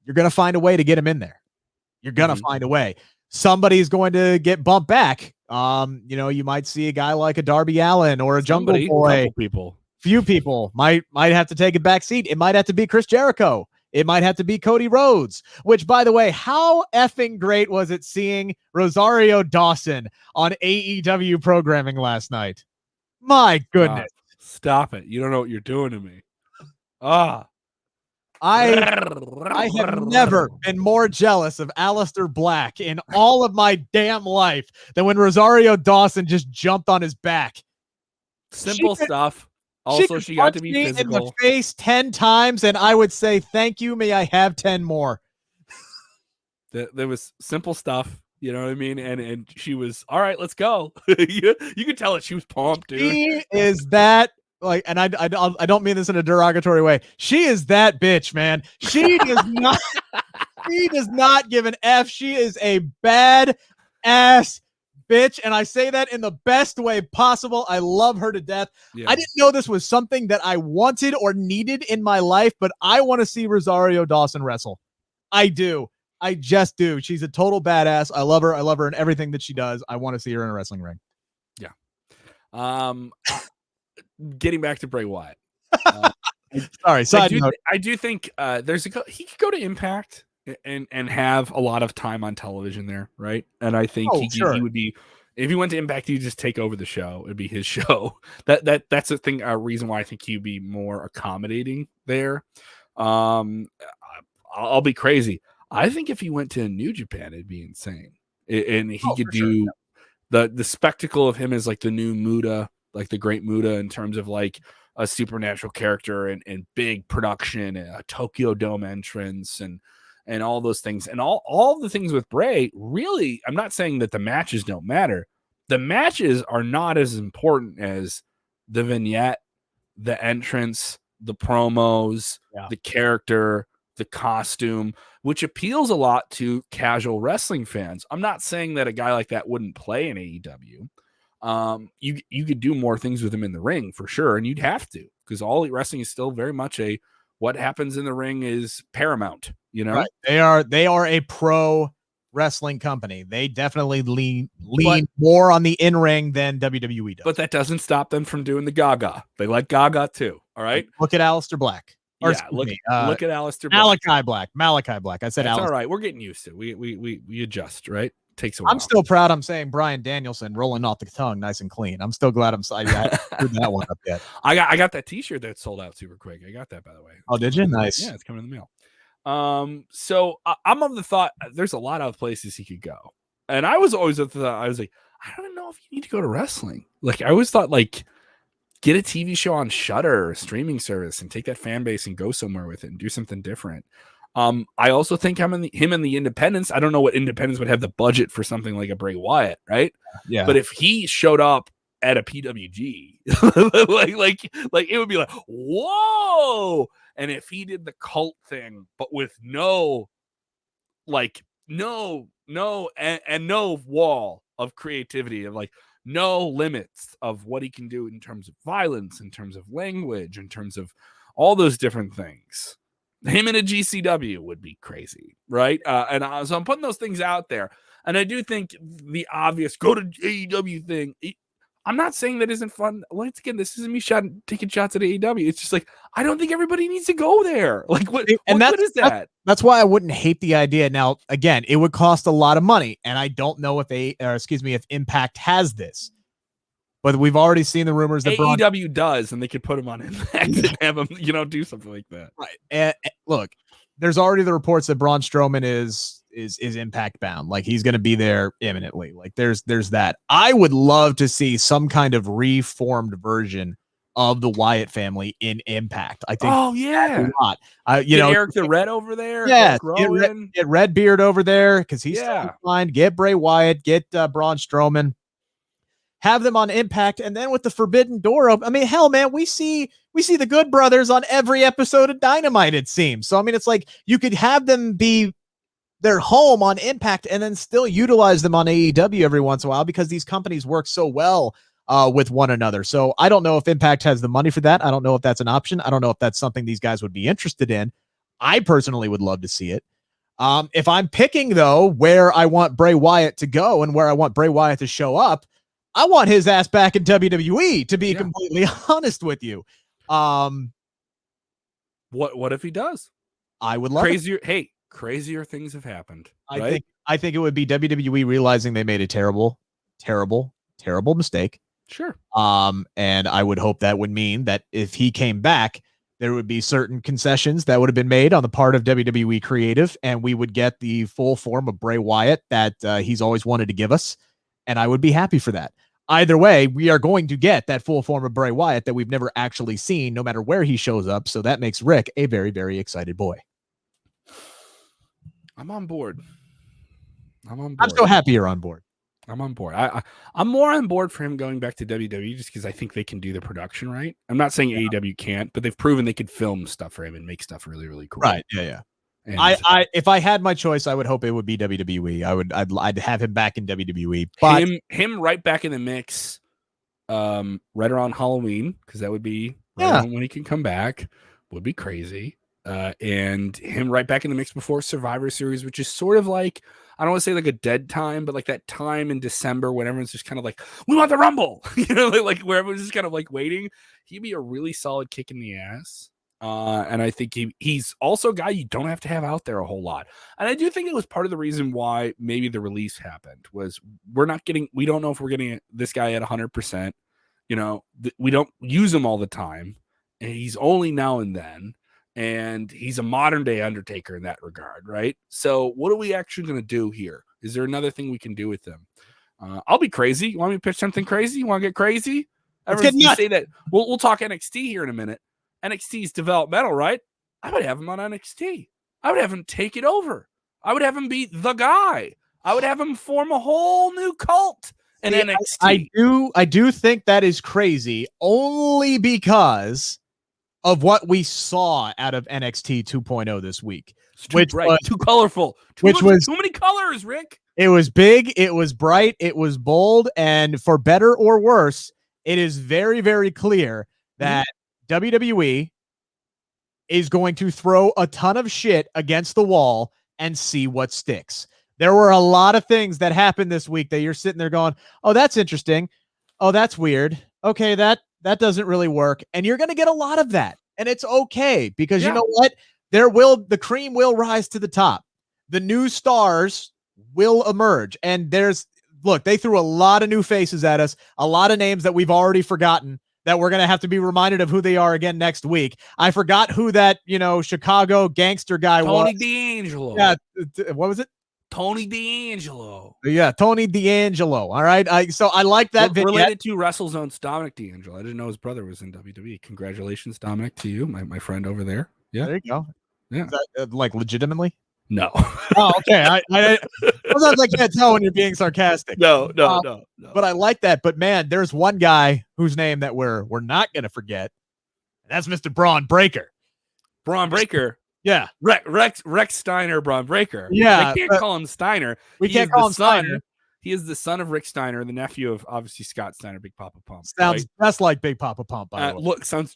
you're going to find a way to get him in there. You're going to find a way. Somebody's going to get bumped back. You might see a guy like a Darby Allin or a Jungle Boy. Few people might have to take a back seat. It might have to be Chris Jericho. It might have to be Cody Rhodes, which, by the way, how effing great was it seeing Rosario Dawson on AEW programming last night? My goodness. Stop it. You don't know what you're doing to me. I have never been more jealous of Aleister Black in all of my damn life than when Rosario Dawson just jumped on his back. Simple stuff. Also, she got to be physical. In the face 10 times, and I would say, "Thank you, may I have 10 more." There was simple stuff. You know what I mean? And she was, all right, let's go. you could tell that she was pumped, dude. She is that, like, and I don't mean this in a derogatory way. She is that bitch, man. She does not, she does not give an F. She is a bad ass bitch. And I say that in the best way possible. I love her to death. Yeah. I didn't know this was something that I wanted or needed in my life, but I want to see Rosario Dawson wrestle. I do. I just do. She's a total badass. I love her. I love her in everything that she does. I want to see her in a wrestling ring. Yeah. Getting back to Bray Wyatt. Sorry. Side note. I do think he could go to Impact and have a lot of time on television there, right? And I think he would be, if he went to Impact, he'd just take over the show. It'd be his show. That's a thing. A reason why I think he'd be more accommodating there. I'll be crazy. I think if he went to New Japan, it'd be insane. And he could do the spectacle of him as like the new Muda, like the great Muda, in terms of like a supernatural character and big production and a Tokyo Dome entrance and all those things. And all the things with Bray, really, I'm not saying that the matches don't matter. The matches are not as important as the vignette, the entrance, the promos, the character, the costume, which appeals a lot to casual wrestling fans. I'm not saying that a guy like that wouldn't play in AEW. You could do more things with him in the ring for sure, and you'd have to, because All Elite Wrestling is still very much what happens in the ring is paramount. Right. They are a pro wrestling company. They definitely lean more on the in-ring than WWE does. But that doesn't stop them from doing the Gaga. They like Gaga too. All right. Look at Aleister Black. Look at Aleister Black. Malachi Black. I said That's Aleister. All right. We're getting used to it. We adjust, right? Takes a while. I'm still proud I'm saying Bryan Danielson, rolling off the tongue nice and clean. I'm still glad I haven't that one up yet. I got that t-shirt that sold out super quick. I got that, by the way. Oh, did you? Nice. Yeah, it's coming in the mail. So I'm of the thought there's a lot of places he could go. And I was always of the thought, I was like, I don't know if you need to go to wrestling. Like, I always thought, like, get a TV show on Shudder or a streaming service and take that fan base and go somewhere with it and do something different. I also think him and the independents, I don't know what independents would have the budget for something like a Bray Wyatt, right? Yeah. But if he showed up at a PWG, like it would be like, whoa. And if he did the cult thing, but with no wall of creativity, of like no limits of what he can do in terms of violence, in terms of language, in terms of all those different things. Him in a GCW would be crazy, right? So I'm putting those things out there. And I do think the obvious go to AEW thing, I'm not saying that isn't fun. Once again, this isn't me taking shots at AEW. It's just like, I don't think everybody needs to go there. Like, what good is that? That's why I wouldn't hate the idea. Now, again, it would cost a lot of money, and I don't know if Impact has this. But we've already seen the rumors that AEW does, and they could put him on Impact and have him, do something like that. Right. And look, there's already the reports that Braun Strowman is Impact bound. Like, he's going to be there imminently. Like, there's that. I would love to see some kind of reformed version of the Wyatt family in Impact. I think. Oh yeah. A lot. Eric the Red over there. Yeah. Get Redbeard over there because he's fine. Get Bray Wyatt. Get Braun Strowman. Have them on Impact, and then with the Forbidden Door open. I mean, hell, man, we see the Good Brothers on every episode of Dynamite, it seems. So I mean, it's like you could have them be their home on Impact and then still utilize them on AEW every once in a while, because these companies work so well with one another. So I don't know if Impact has the money for that. I don't know if that's an option. I don't know if that's something these guys would be interested in. I personally would love to see it. If I'm picking, though, where I want Bray Wyatt to go and where I want Bray Wyatt to show up, I want his ass back in WWE, to be completely honest with you. What if he does? I would love crazier. Hey, crazier things have happened. I think it would be WWE realizing they made a terrible mistake. Sure. And I would hope that would mean that if he came back, there would be certain concessions that would have been made on the part of WWE creative, and we would get the full form of Bray Wyatt that he's always wanted to give us. And I would be happy for that. Either way, we are going to get that full form of Bray Wyatt that we've never actually seen, no matter where he shows up. So that makes Rick a very, very excited boy. I'm on board. I'm so happy you're on board. I'm on board. I'm more on board for him going back to WWE just because I think they can do the production right. I'm not saying AEW can't, but they've proven they could film stuff for him and make stuff really, really cool. Right. Yeah. And if I had my choice, I would hope it would be WWE. I'd have him back in WWE. But him right back in the mix, right around Halloween, because that would be when he can come back. Would be crazy. And him right back in the mix before Survivor Series, which is sort of like, I don't want to say like a dead time, but like that time in December when everyone's just kind of like, we want the Rumble, like where everyone's just kind of like waiting. He'd be a really solid kick in the ass. And I think he's also a guy you don't have to have out there a whole lot. And I do think it was part of the reason why maybe the release happened was we don't know if we're getting this guy at 100%. We don't use him all the time, and he's only now and then. And he's a modern day Undertaker in that regard, right? So what are we actually going to do here? Is there another thing we can do with them? I'll be crazy. You want me to pitch something crazy? You want to get crazy? Everyone's say that. We'll talk NXT here in a minute. NXT's developmental, right? I would have him on NXT. I would have him take it over. I would have him be the guy. I would have him form a whole new cult in NXT. I do think that is crazy, only because of what we saw out of NXT 2.0 this week. Which was too colorful. Too many colors, Rick. It was big, it was bright, it was bold, and for better or worse, it is very, very clear that WWE is going to throw a ton of shit against the wall and see what sticks. There were a lot of things that happened this week that you're sitting there going, oh, that's interesting. Oh, that's weird. Okay, that doesn't really work. And you're going to get a lot of that. And it's okay because you know what? The cream will rise to the top. The new stars will emerge. And they threw a lot of new faces at us, a lot of names that we've already forgotten that we're going to have to be reminded of who they are again next week. I forgot who that, Chicago gangster guy was. Tony D'Angelo. Yeah. What was it? Tony D'Angelo. Yeah, Tony D'Angelo. All right. So I like that vignette. Related to WrestleZone's Dominic D'Angelo. I didn't know his brother was in WWE. Congratulations, Dominic, to you, my friend over there. Yeah. There you go. Yeah. Is that, legitimately? No. Oh, okay. Sometimes I can't tell when you're being sarcastic. No. But I like that. But man, there's one guy whose name that we're not gonna forget. And that's Mr. Braun Breaker. Braun Breaker. Yeah. Rex Steiner, Braun Breaker. Yeah. They can't call him Steiner. We can't call him Steiner. He is the son of Rick Steiner, the nephew of obviously Scott Steiner, Big Papa Pump. Sounds just like Big Papa Pump, by the way.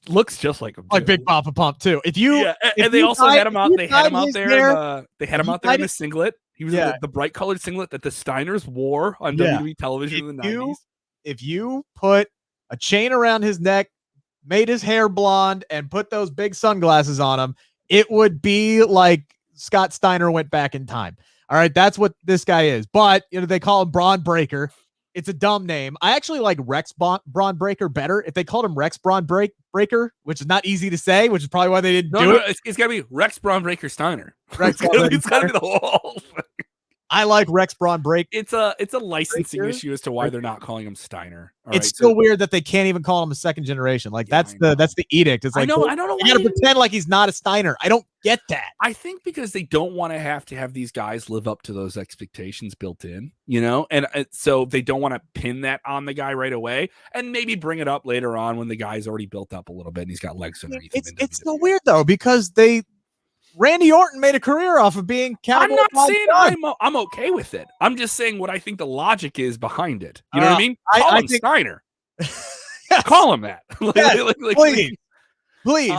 Looks just like him. Like Big Papa Pump too. And they also had him out. They had him out there. They had him out there in the singlet. He was in the bright colored singlet that the Steiners wore on WWE television in the 90s. If you put a chain around his neck, made his hair blonde, and put those big sunglasses on him, it would be like Scott Steiner went back in time. All right, that's what this guy is. But they call him Braun Breaker. It's a dumb name. I actually like Rex Braun Breaker better. If they called him Rex Braun Breaker, which is not easy to say, which is probably why they didn't do it. It's got to be Rex Braun Breaker Steiner. It's got to be the whole thing. I like Rex Braun Breaker. It's a licensing issue as to why they're not calling him Steiner. It's still weird that they can't even call him a second generation. Like that's the edict. It's like I don't know. You got to pretend like he's not a Steiner. I don't get that. I think because they don't want to have these guys live up to those expectations built in, and so they don't want to pin that on the guy right away, and maybe bring it up later on when the guy's already built up a little bit and he's got legs underneath him. It's so weird though because Randy Orton made a career off of being I'm not saying I'm okay with it. I'm just saying what I think the logic is behind it. You know what I mean? Call him Steiner. Yes. Call him that. Please.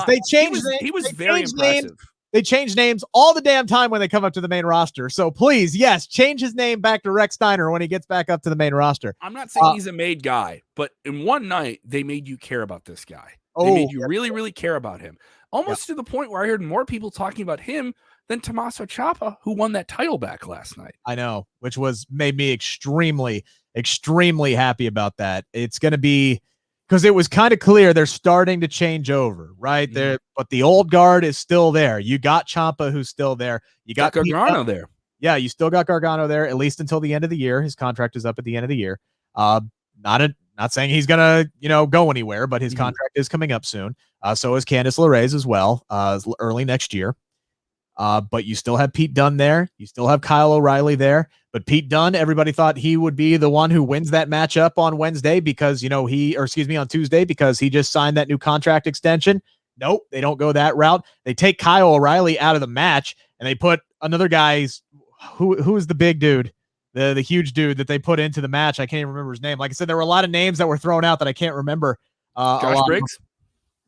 They changed. He was very impressive. They change names all the damn time when they come up to the main roster. So please, yes, change his name back to Rex Steiner when he gets back up to the main roster. I'm not saying he's a made guy, but in one night they made you care about this guy. They made you really, really care about him. Almost to the point where I heard more people talking about him than Tommaso Ciampa, who won that title back last night. I know, which made me extremely, extremely happy about that. It's going to be because it was kind of clear they're starting to change over right there, but the old guard is still there. You got Ciampa, who's still there. You got Gargano there. Yeah, you still got Gargano there at least until the end of the year. His contract is up at the end of the year. Not saying he's gonna, go anywhere, but his contract is coming up soon. So is Candice LeRae's as well, early next year. But you still have Pete Dunne there. You still have Kyle O'Reilly there. But Pete Dunne, everybody thought he would be the one who wins that matchup on Wednesday because, on Tuesday because he just signed that new contract extension. Nope, they don't go that route. They take Kyle O'Reilly out of the match and they put another guy's who is the big dude. The huge dude that they put into the match. I can't even remember his name. Like I said, there were a lot of names that were thrown out that I can't remember. Josh Briggs?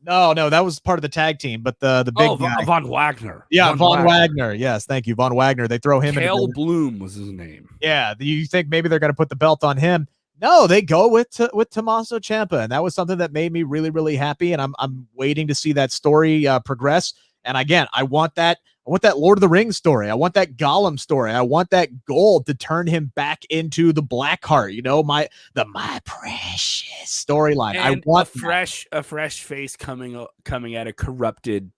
No, that was part of the tag team, but the big guy. Von Wagner. Yeah, Von Wagner. Yes, thank you. Von Wagner. They throw him in. Kale Bloom was his name. Yeah, you think maybe they're going to put the belt on him. No, they go with Tommaso Ciampa, and that was something that made me really, really happy, and I'm waiting to see that story progress. And again, I want that Lord of the Rings story. I want that Gollum story. I want that gold to turn him back into the Blackheart. My precious storyline. I want a fresh face coming at a corrupted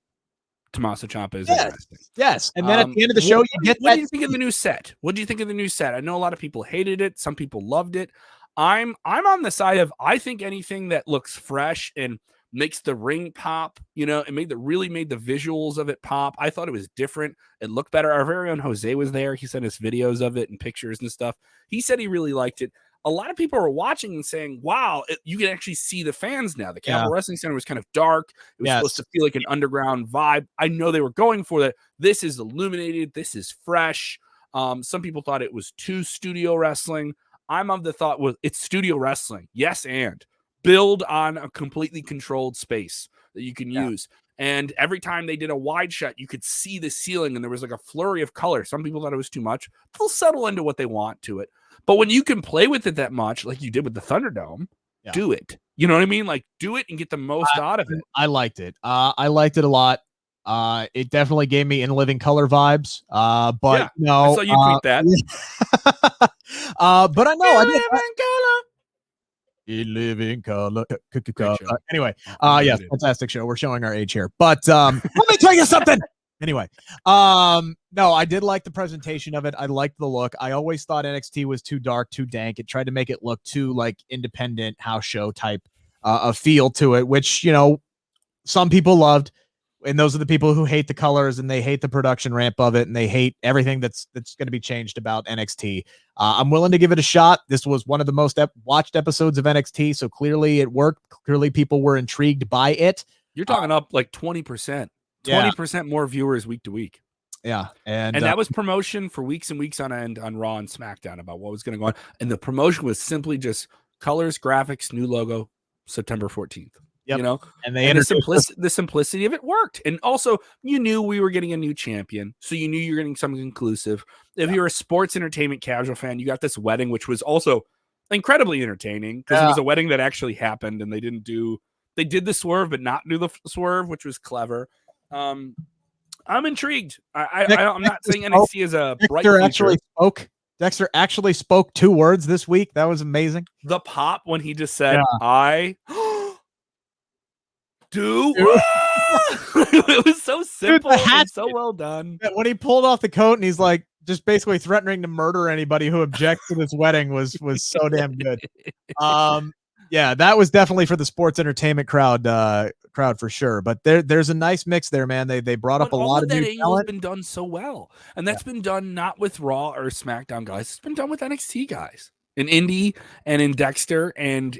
Tommaso Ciampa is interesting. Yes, and then at the end of the show, you get that. What do you think of the new set? What do you think of the new set? I know a lot of people hated it. Some people loved it. I'm on the side of I think anything that looks fresh and makes the ring pop, it really made the visuals of it pop. I thought it was different. It looked better. Our very own Jose was there. He sent us videos of it and pictures and stuff. He said he really liked it. a lot of people are watching and saying, wow, you can actually see the fans now. The Capitol Wrestling Center was kind of dark. It was supposed to feel like an underground vibe. I know they were going for that. This is illuminated. This is fresh. Some people thought it was too studio wrestling. I'm of the thought it's studio wrestling. Yes, and build on a completely controlled space that you can use. And every time they did a wide shot, you could see the ceiling and there was like a flurry of color. Some people thought it was too much. They'll settle into what they want to it. But when you can play with it that much, like you did with the Thunderdome, do it. You know what I mean? Like, do it and get the most out of it. I liked it. I liked it a lot. It definitely gave me In Living Color vibes. But no, I saw you tweet that. But I know In Living Color. In Living Color. Anyway, yes, fantastic show. We're showing our age here. But let me tell you something. Anyway, no, I did like the presentation of it. I liked the look. I always thought NXT was too dark, too dank. It tried to make it look too like independent house show type a feel to it, which, you know, some people loved. And those are the people who hate the colors and they hate the production ramp of it and they hate everything that's going to be changed about NXT. I'm willing to give it a shot. This was one of the most watched episodes of NXT, so clearly it worked. Clearly people were intrigued by it. You're talking up like 20%. 20% more viewers week to week. Yeah. And that was promotion for weeks and weeks on end on Raw and SmackDown about what was going to go on. And the promotion was simply just colors, graphics, new logo, September 14th. Yep. You know, and the simplicity of it worked. And also, you knew we were getting a new champion, so you knew you're getting something inclusive. If you're a sports entertainment casual fan, you got this wedding, which was also incredibly entertaining because it was a wedding that actually happened, and they did the swerve, but not do the swerve, which was clever. I'm intrigued. I'm not saying NXT is a bright future. Dexter actually spoke 2 words this week. That was amazing. The pop when he just said, Do it was so simple and so well done. When he pulled off the coat and he's like just basically threatening to murder anybody who objects to this wedding was so damn good. Yeah, that was definitely for the sports entertainment crowd for sure. But there's a nice mix there, man. They brought up a lot of new talent. Been done so well, and that's been done not with Raw or SmackDown guys. It's been done with NXT guys. In Indy and in Dexter and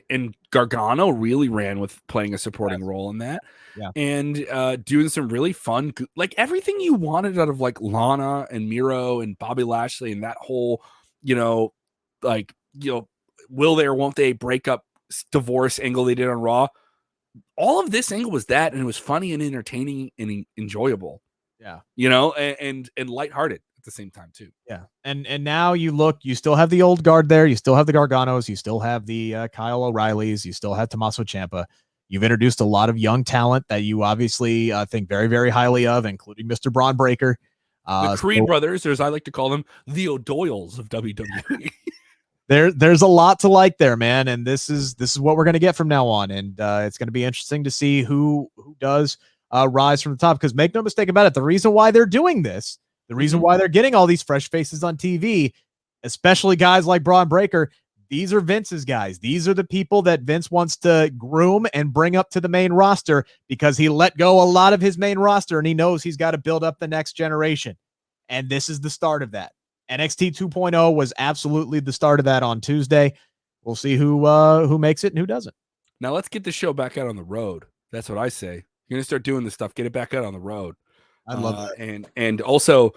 Gargano really ran with playing a supporting role in that. Yeah. And doing some really fun, like everything you wanted out of like Lana and Miro and Bobby Lashley and that whole, will they or won't they break up divorce angle they did on Raw. All of this angle was that, and it was funny and entertaining and enjoyable. Yeah. And lighthearted. The same time too. Yeah. And now you still have the old guard there. You still have the Garganos. You still have the Kyle O'Reillys. You still have Tommaso Ciampa. You've introduced a lot of young talent that you obviously think very, very highly of, including Mr. Braun Breaker. The Creed brothers, as I like to call them, the O'Doyles of WWE. There's a lot to like there, man. And this is what we're going to get from now on. And it's going to be interesting to see who does rise from the top, because make no mistake about it. The reason why they're doing this, the reason why they're getting all these fresh faces on TV, especially guys like Braun Breaker, these are Vince's guys. These are the people that Vince wants to groom and bring up to the main roster, because he let go a lot of his main roster and he knows he's got to build up the next generation. And this is the start of that. NXT 2.0 was absolutely the start of that on Tuesday. We'll see who makes it and who doesn't. Now let's get the show back out on the road. That's what I say. You're going to start doing this stuff. Get it back out on the road. I love that. And also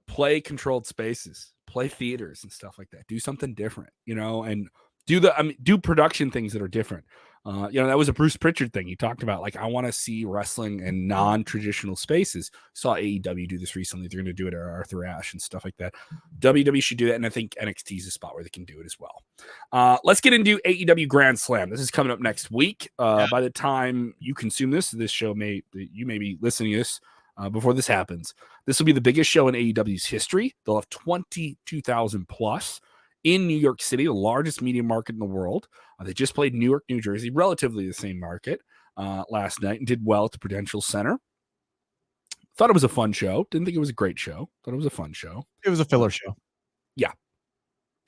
play controlled spaces, play theaters and stuff like that. Do something different, and do production things that are different. That was a Bruce Pritchard thing. He talked about, like, I want to see wrestling in non-traditional spaces. Saw AEW do this recently. They're going to do it at Arthur Ashe and stuff like that. WWE should do that, and I think NXT is a spot where they can do it as well. Let's get into AEW Grand Slam. This is coming up next week. By the time you consume this show you may be listening to this before this happens. This will be the biggest show in AEW's history. They'll have 22,000 plus in New York City, the largest media market in the world. They just played New York, New Jersey, relatively the same market last night, and did well at the Prudential Center. Thought it was a fun show. Didn't think it was a great show. Thought it was a fun show. It was a filler show. Yeah.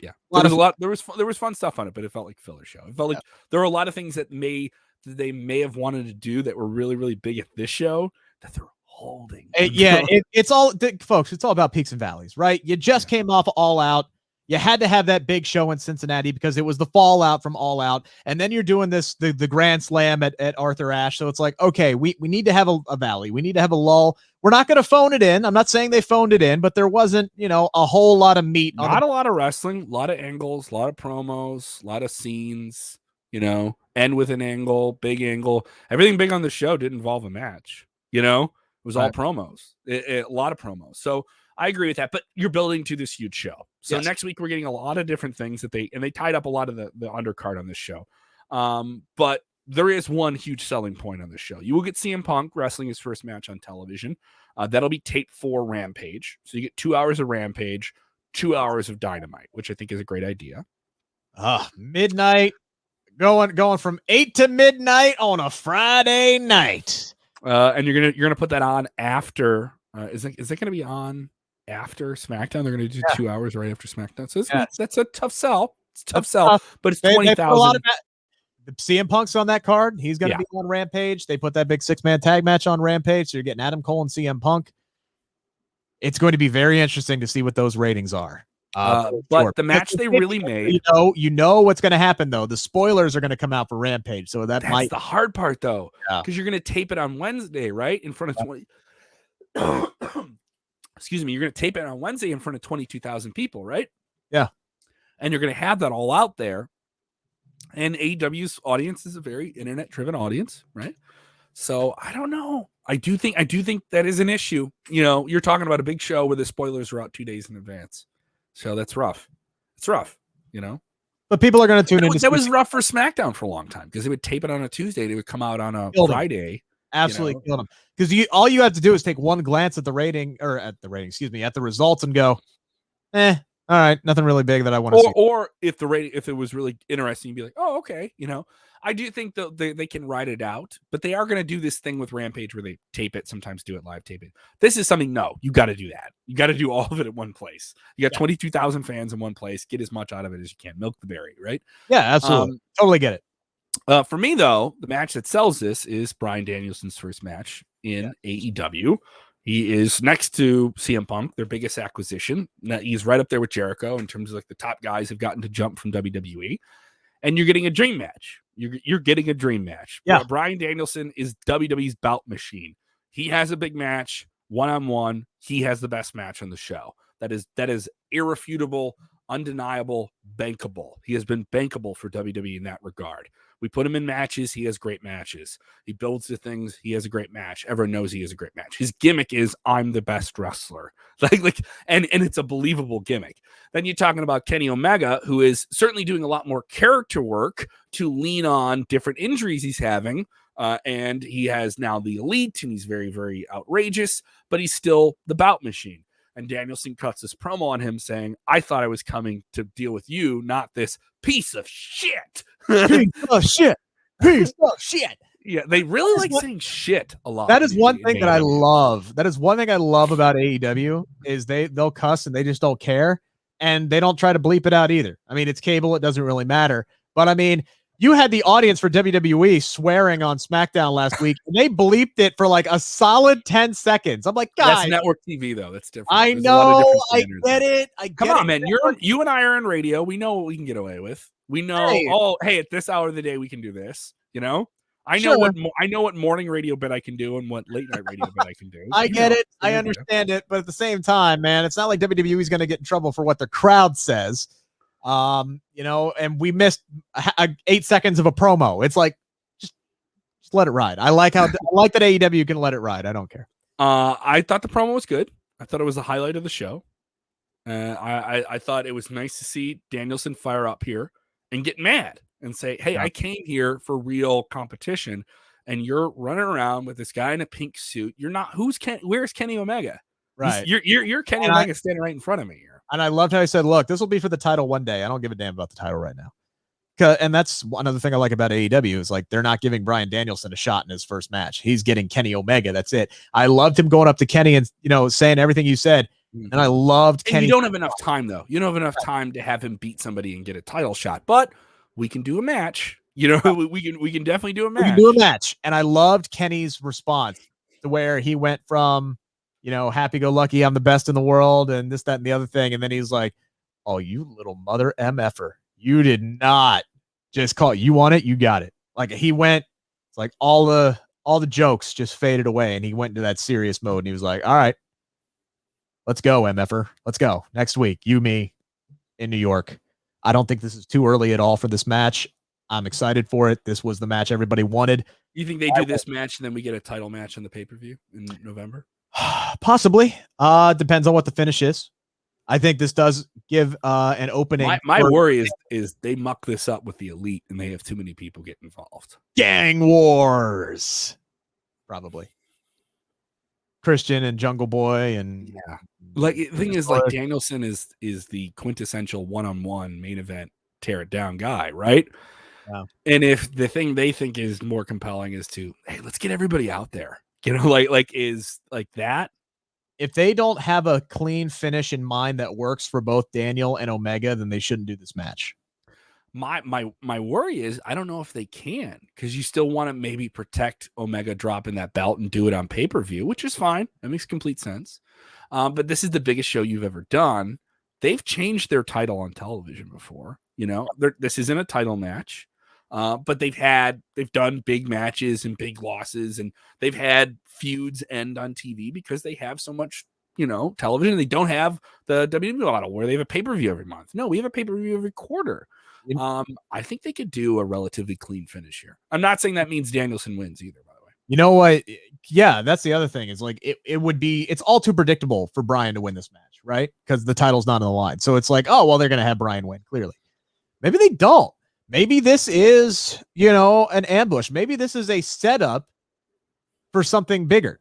There was fun stuff on it, but it felt like a filler show. It felt like there were a lot of things that they may have wanted to do that were really, really big at this show that they're holding. It's all, folks, it's all about peaks and valleys, right? You just came off All Out. You had to have that big show in Cincinnati because it was the fallout from All Out. And then you're doing this, the Grand Slam at Arthur Ashe. So it's like, okay, we need to have a valley. We need to have a lull. We're not going to phone it in. I'm not saying they phoned it in, but there wasn't, a whole lot of meat. Not a lot of wrestling, a lot of angles, a lot of promos, a lot of scenes, end with an angle, big angle. Everything big on the show did involve a match, it was all promos, a lot of promos. So I agree with that, but you're building to this huge show. So next week we're getting a lot of different things that they tied up a lot of the undercard on this show. But there is one huge selling point on this show. You will get CM Punk wrestling his first match on television. That'll be taped for Rampage. So you get 2 hours of Rampage, 2 hours of Dynamite, which I think is a great idea. Midnight, going from 8 to midnight on a Friday night. And you're gonna put that on after. Is it going to be on after SmackDown? They're going to do 2 hours right after SmackDown. So that's a tough sell. It's a tough sell, but it's 20,000. The CM Punk's on that card. He's going to be on Rampage. They put that big 6-man tag match on Rampage. So you're getting Adam Cole and CM Punk. It's going to be very interesting to see what those ratings are. But the match they really made, you know what's going to happen though. The spoilers are going to come out for Rampage. So that's the hard part though, because you're going to tape it on Wednesday, right? In front of 20. Excuse me, you're going to tape it on Wednesday in front of 22,000 people, right? Yeah. And you're going to have that all out there. And AEW's audience is a very internet-driven audience, right? So I don't know. I do think that is an issue. You're talking about a big show where the spoilers are out 2 days in advance. So that's rough. It's rough, But people are going to tune in. That was rough for SmackDown for a long time because they would tape it on a Tuesday. They would come out on a Friday. Absolutely kill them. Because all you have to do is take one glance at the results and go, all right, nothing really big that I want to see. Or if it was really interesting, you'd be like, oh, okay. I do think that they can ride it out, but they are going to do this thing with Rampage where they tape it, sometimes do it live, tape it. This is something, you got to do that. You got to do all of it at one place. You got 22,000 fans in one place. Get as much out of it as you can. Milk the berry, right? Yeah, absolutely. Totally get it. For me, though, the match that sells this is Bryan Danielson's first match in AEW. He is next to CM Punk, their biggest acquisition. Now, he's right up there with Jericho in terms of like the top guys have gotten to jump from WWE. And you're getting a dream match. You're getting a dream match. Yeah. Bryan Danielson is WWE's bout machine. He has a big match, one-on-one. He has the best match on the show. That is irrefutable, undeniable, bankable. He has been bankable for WWE in that regard. We put him in matches. He has great matches. He builds the things. He has a great match. Everyone knows he has a great match. His gimmick is I'm the best wrestler. And it's a believable gimmick. Then you're talking about Kenny Omega, who is certainly doing a lot more character work to lean on different injuries he's having. And he has now the Elite, and he's very, very outrageous, but he's still the bout machine. And Danielson cuts this promo on him saying, I thought I was coming to deal with you, not this piece of shit. Piece of shit. Piece of shit. Yeah, they really like saying shit a lot. That is one thing that I love. That is one thing I love about AEW is they'll cuss and they just don't care. And they don't try to bleep it out either. I mean, it's cable. It doesn't really matter. But I mean, you had the audience for WWE swearing on SmackDown last week, and they bleeped it for like a solid 10 seconds. I'm like, guys, that's network TV though. That's different. I know. I get it. Come on, man. You and I are on radio. We know what we can get away with. We know. Hey, at this hour of the day, we can do this. I know what morning radio bit I can do and what late night radio bit I can do. I get it. I understand it. But at the same time, man, it's not like WWE is going to get in trouble for what the crowd says. And we missed 8 seconds of a promo. It's like, just let it ride. I like that AEW can let it ride. I don't care. I thought the promo was good. I thought it was the highlight of the show. I thought it was nice to see Danielson fire up here and get mad and say, hey, I came here for real competition, and you're running around with this guy in a pink suit. You're not. Where's Kenny Omega? Right. You're Kenny Omega standing right in front of me here. And I loved how he said, look, this will be for the title one day. I don't give a damn about the title right now. And that's another thing I like about AEW is like they're not giving Bryan Danielson a shot in his first match. He's getting Kenny Omega. That's it. I loved him going up to Kenny and saying everything you said. And I loved Kenny. You don't have enough time though. You don't have enough time to have him beat somebody and get a title shot. But we can do a match. We can definitely do a match. We can do a match. And I loved Kenny's response to where he went from happy-go-lucky, I'm the best in the world, and this, that, and the other thing. And then he's like, Oh, you little mother MFer. You did not just call it. You want it, you got it. Like he went, it's like all the jokes just faded away, and he went into that serious mode, and he was like, all right, let's go, MFer. Let's go. Next week, you, me, in New York. I don't think this is too early at all for this match. I'm excited for it. This was the match everybody wanted. You think they do this match and then we get a title match on the pay-per-view in November? Possibly. Depends on what the finish is. I think this does give an opening. My worry is they muck this up with the Elite and they have too many people get involved. Gang wars. Probably. Christian and Jungle Boy and yeah. Like the thing is, like Danielson is the quintessential one-on-one main event tear it down guy, right? Yeah. And if the thing they think is more compelling is to, hey, let's get everybody out there, like is like that. If they don't have a clean finish in mind that works for both Daniel and Omega, then they shouldn't do this match. My worry is I don't know if they can, because you still want to maybe protect Omega dropping that belt and do it on pay-per-view, which is fine. That makes complete sense. But this is the biggest show you've ever done. They've changed their title on television before. This isn't a title match, but they've done big matches and big losses, and they've had feuds end on TV because they have so much, television. They don't have the WWE model where they have a pay-per-view every month. No, we have a pay-per-view every quarter. I think they could do a relatively clean finish here. I'm not saying that means Danielson wins either, by the way. You know what? Yeah, that's the other thing. Is like it's all too predictable for Bryan to win this match, right? Because the title's not on the line. So it's like, oh well, they're gonna have Bryan win, clearly. Maybe they don't. Maybe this is, an ambush. Maybe this is a setup for something bigger.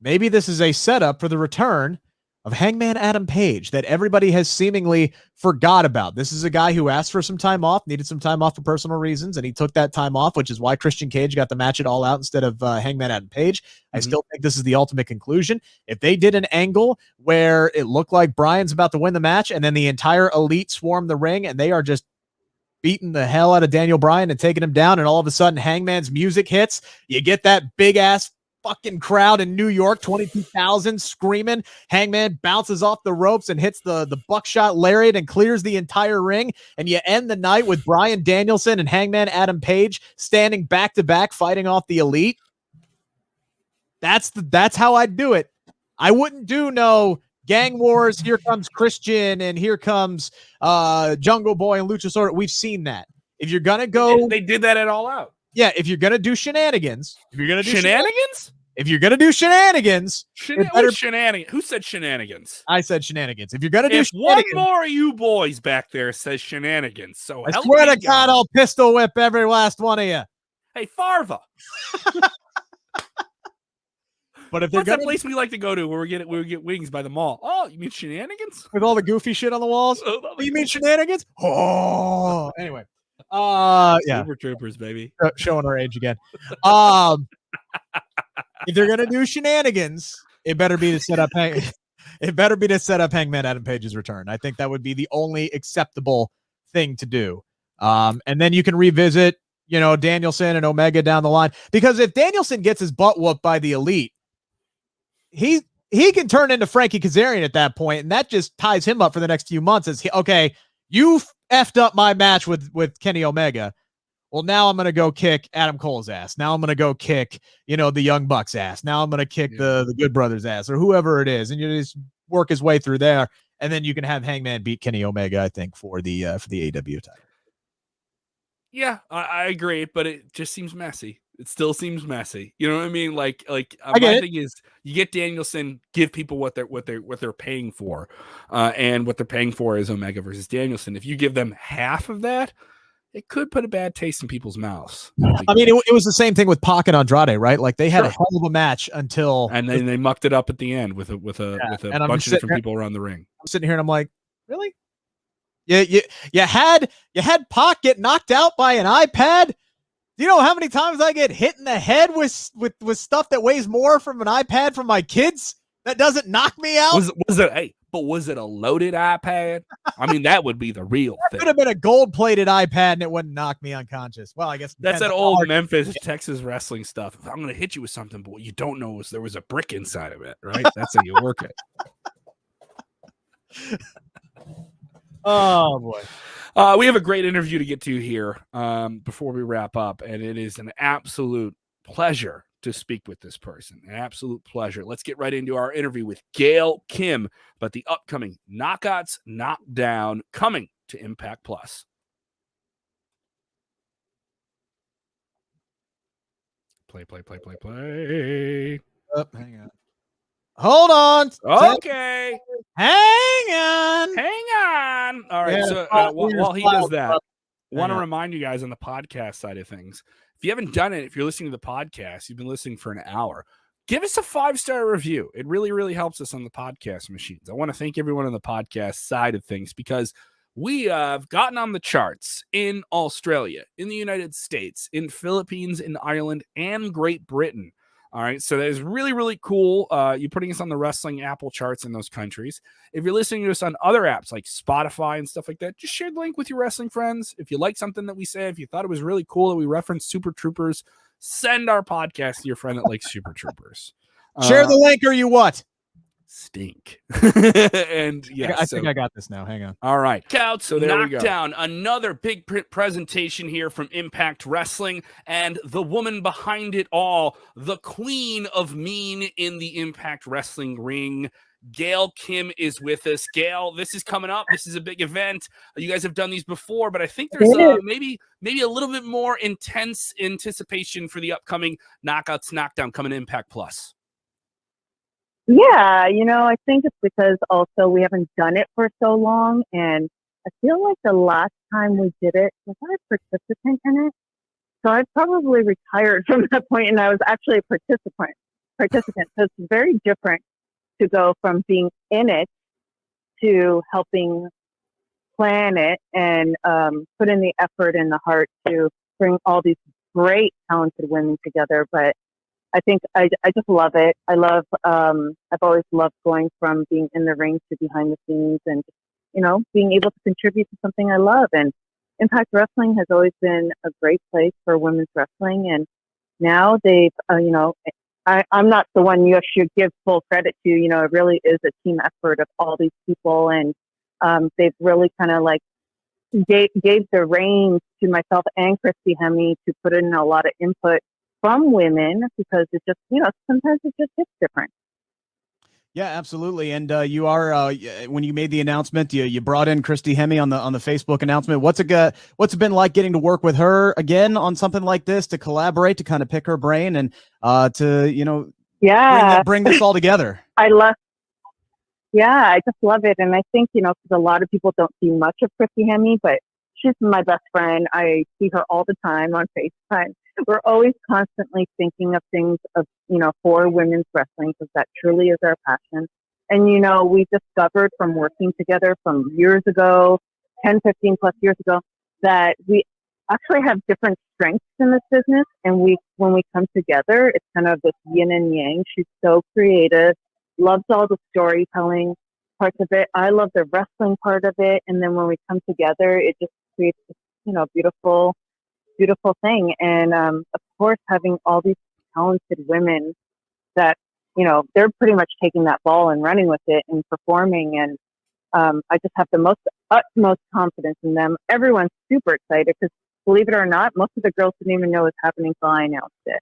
Maybe this is a setup for the return of Hangman Adam Page that everybody has seemingly forgot about. This is a guy who asked for some time off, needed some time off for personal reasons, and he took that time off, which is why Christian Cage got the match at All Out instead of Hangman Adam Page. I still think this is the ultimate conclusion. If they did an angle where it looked like Bryan's about to win the match and then the entire Elite swarm the ring and they are just beating the hell out of Daniel Bryan and taking him down, and all of a sudden Hangman's music hits, you get that big ass fucking crowd in New York, 22,000 screaming. Hangman bounces off the ropes and hits the buckshot lariat and clears the entire ring. And you end the night with Bryan Danielson and Hangman Adam Page standing back to back, fighting off the Elite. That's how I'd do it. I wouldn't do no gang wars. Here comes Christian and here comes Jungle Boy and Luchasaurus. We've seen that. If you're gonna go, they did that at All Out. Yeah, if you're gonna do shenanigans, shenanigans. If you're gonna do shenanigans, shenanigans. Who said shenanigans? I said shenanigans. If you're gonna do shenanigans, one more of you boys back there says shenanigans. So I swear to God, I'll pistol whip every last one of you. Hey, Farva. But if what's that place we like to go to where we get wings by the mall? Oh, you mean shenanigans? With all the goofy shit on the walls? You mean shenanigans? Oh, anyway. Yeah. Super Troopers, baby. Showing our age again. If they're gonna do shenanigans, it better be to set up Hangman Adam Page's return. I think that would be the only acceptable thing to do. And then you can revisit, Danielson and Omega down the line. Because if Danielson gets his butt whooped by the Elite, he can turn into Frankie Kazarian at that point, and that just ties him up for the next few months. You effed up my match with Kenny Omega. Well, now I'm going to go kick Adam Cole's ass. Now I'm going to go kick, the Young Bucks ass. Now I'm going to kick the Good Brothers ass or whoever it is. And you just work his way through there. And then you can have Hangman beat Kenny Omega, I think, for the AEW title. Yeah, I agree, but it just seems messy. It still seems messy. You know what I mean? Like my thing is, you get Danielson, give people what they're paying for, and what they're paying for is Omega versus Danielson. If you give them half of that, it could put a bad taste in people's mouths. I mean, it was the same thing with Pac and Andrade, right? Like they had a hell of a match until, and then they mucked it up at the end with a bunch of different people around the ring. I'm sitting here and I'm like, really? You had Pac get knocked out by an iPad. Do you know how many times I get hit in the head with stuff that weighs more from an iPad from my kids that doesn't knock me out? Was it a loaded iPad? I mean, that would be the real thing. It could have been a gold-plated iPad and it wouldn't knock me unconscious. Well, I guess that's that old Memphis, Texas wrestling stuff. If I'm going to hit you with something, but what you don't know is there was a brick inside of it, right? That's how you work it. Oh boy. We have a great interview to get to here before we wrap up, and it is an absolute pleasure to speak with this person. An absolute pleasure. Let's get right into our interview with Gail Kim about the upcoming Knockouts Knockdown coming to Impact Plus. Play. Oh, hang on. Hold on. Okay. Hang on. All right. Yeah, so while he does that, want to remind you guys on the podcast side of things, if you haven't done it, if you're listening to the podcast, you've been listening for an hour, give us a 5-star review. It really, really helps us on the podcast machines. I want to thank everyone on the podcast side of things because we have gotten on the charts in Australia, in the United States, in Philippines, in Ireland, and Great Britain. All right, so that is really, really cool. You're putting us on the wrestling Apple charts in those countries. If you're listening to us on other apps like Spotify and stuff like that, just share the link with your wrestling friends. If you like something that we say, if you thought it was really cool that we referenced Super Troopers, send our podcast to your friend that likes Super Troopers. Share the link or you what? Stink. And yeah, I think I got this now. Hang on. All right. So there we go. Knockdown, another big presentation here from Impact Wrestling, and the woman behind it all, the queen of mean in the Impact Wrestling ring. Gail Kim is with us. Gail, this is coming up. This is a big event. You guys have done these before, but I think there's maybe a little bit more intense anticipation for the upcoming Knockouts Knockdown coming to Impact Plus. Yeah, I think it's because also we haven't done it for so long, and I feel like the last time we did it, was I a participant in it? So I probably retired from that point, and I was actually a participant. So it's very different to go from being in it to helping plan it and put in the effort and the heart to bring all these great, talented women together. But I think I just love it. I've always loved going from being in the ring to behind the scenes and, being able to contribute to something I love. And Impact Wrestling has always been a great place for women's wrestling. And now they've, I'm not the one you should give full credit to. It really is a team effort of all these people. And they've really kind of like gave the reins to myself and Christy Hemme to put in a lot of input from women, because it just, sometimes it just hits different. Yeah, absolutely. And you are when you made the announcement, you brought in Christy Hemme on the Facebook announcement. What's it been like getting to work with her again on something like this, to collaborate, to kind of pick her brain and to bring this all together? I just love it. And I think, because a lot of people don't see much of Christy Hemme, but she's my best friend. I see her all the time on FaceTime. We're always constantly thinking of things for women's wrestling, because that truly is our passion. And, we discovered from working together from years ago, 10, 15 plus years ago, that we actually have different strengths in this business. And when we come together, it's kind of this yin and yang. She's so creative, loves all the storytelling parts of it. I love the wrestling part of it. And then when we come together, it just creates this, beautiful thing. And of course, having all these talented women that they're pretty much taking that ball and running with it and performing, and I just have the utmost confidence in them. Everyone's super excited because, believe it or not, most of the girls didn't even know it was happening until I announced it.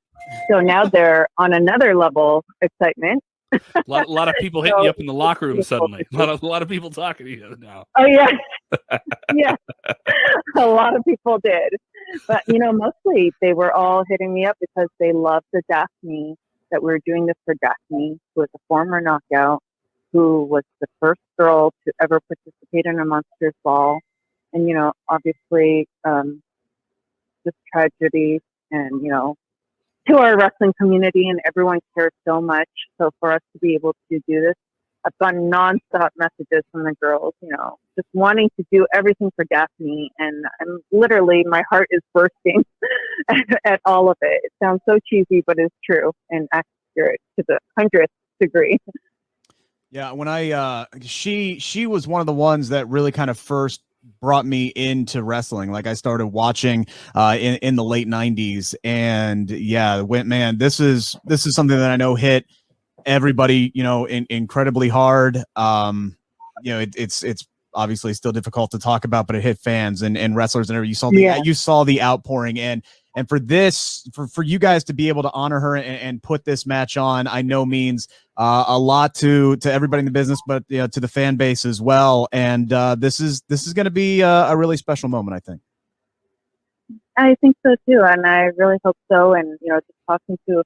So now they're on another level excitement. A lot of people hitting you up in the locker room suddenly. A lot of people talking to you now. Oh yeah, yeah. A lot of people did, but mostly they were all hitting me up because they loved the Daphne, that we were doing this for Daphne, who was a former knockout, who was the first girl to ever participate in a Monsters Ball, and obviously this tragedy, and to our wrestling community, and everyone cares so much. So for us to be able to do this, I've gotten nonstop messages from the girls, just wanting to do everything for Daphne. And I'm literally, my heart is bursting at all of it. It sounds so cheesy, but it's true and accurate to the 100th degree. Yeah, when she was one of the ones that really kind of first brought me into wrestling. Like, I started watching in the late 90s, and man, this is something that I know hit everybody, incredibly hard. It's obviously still difficult to talk about, but it hit fans and wrestlers and everything. You saw the outpouring, and for this, for you guys to be able to honor her and put this match on, I know means a lot to everybody in the business, but to the fan base as well. And this is going to be a really special moment, I think. I think so too, and I really hope so. And just talking to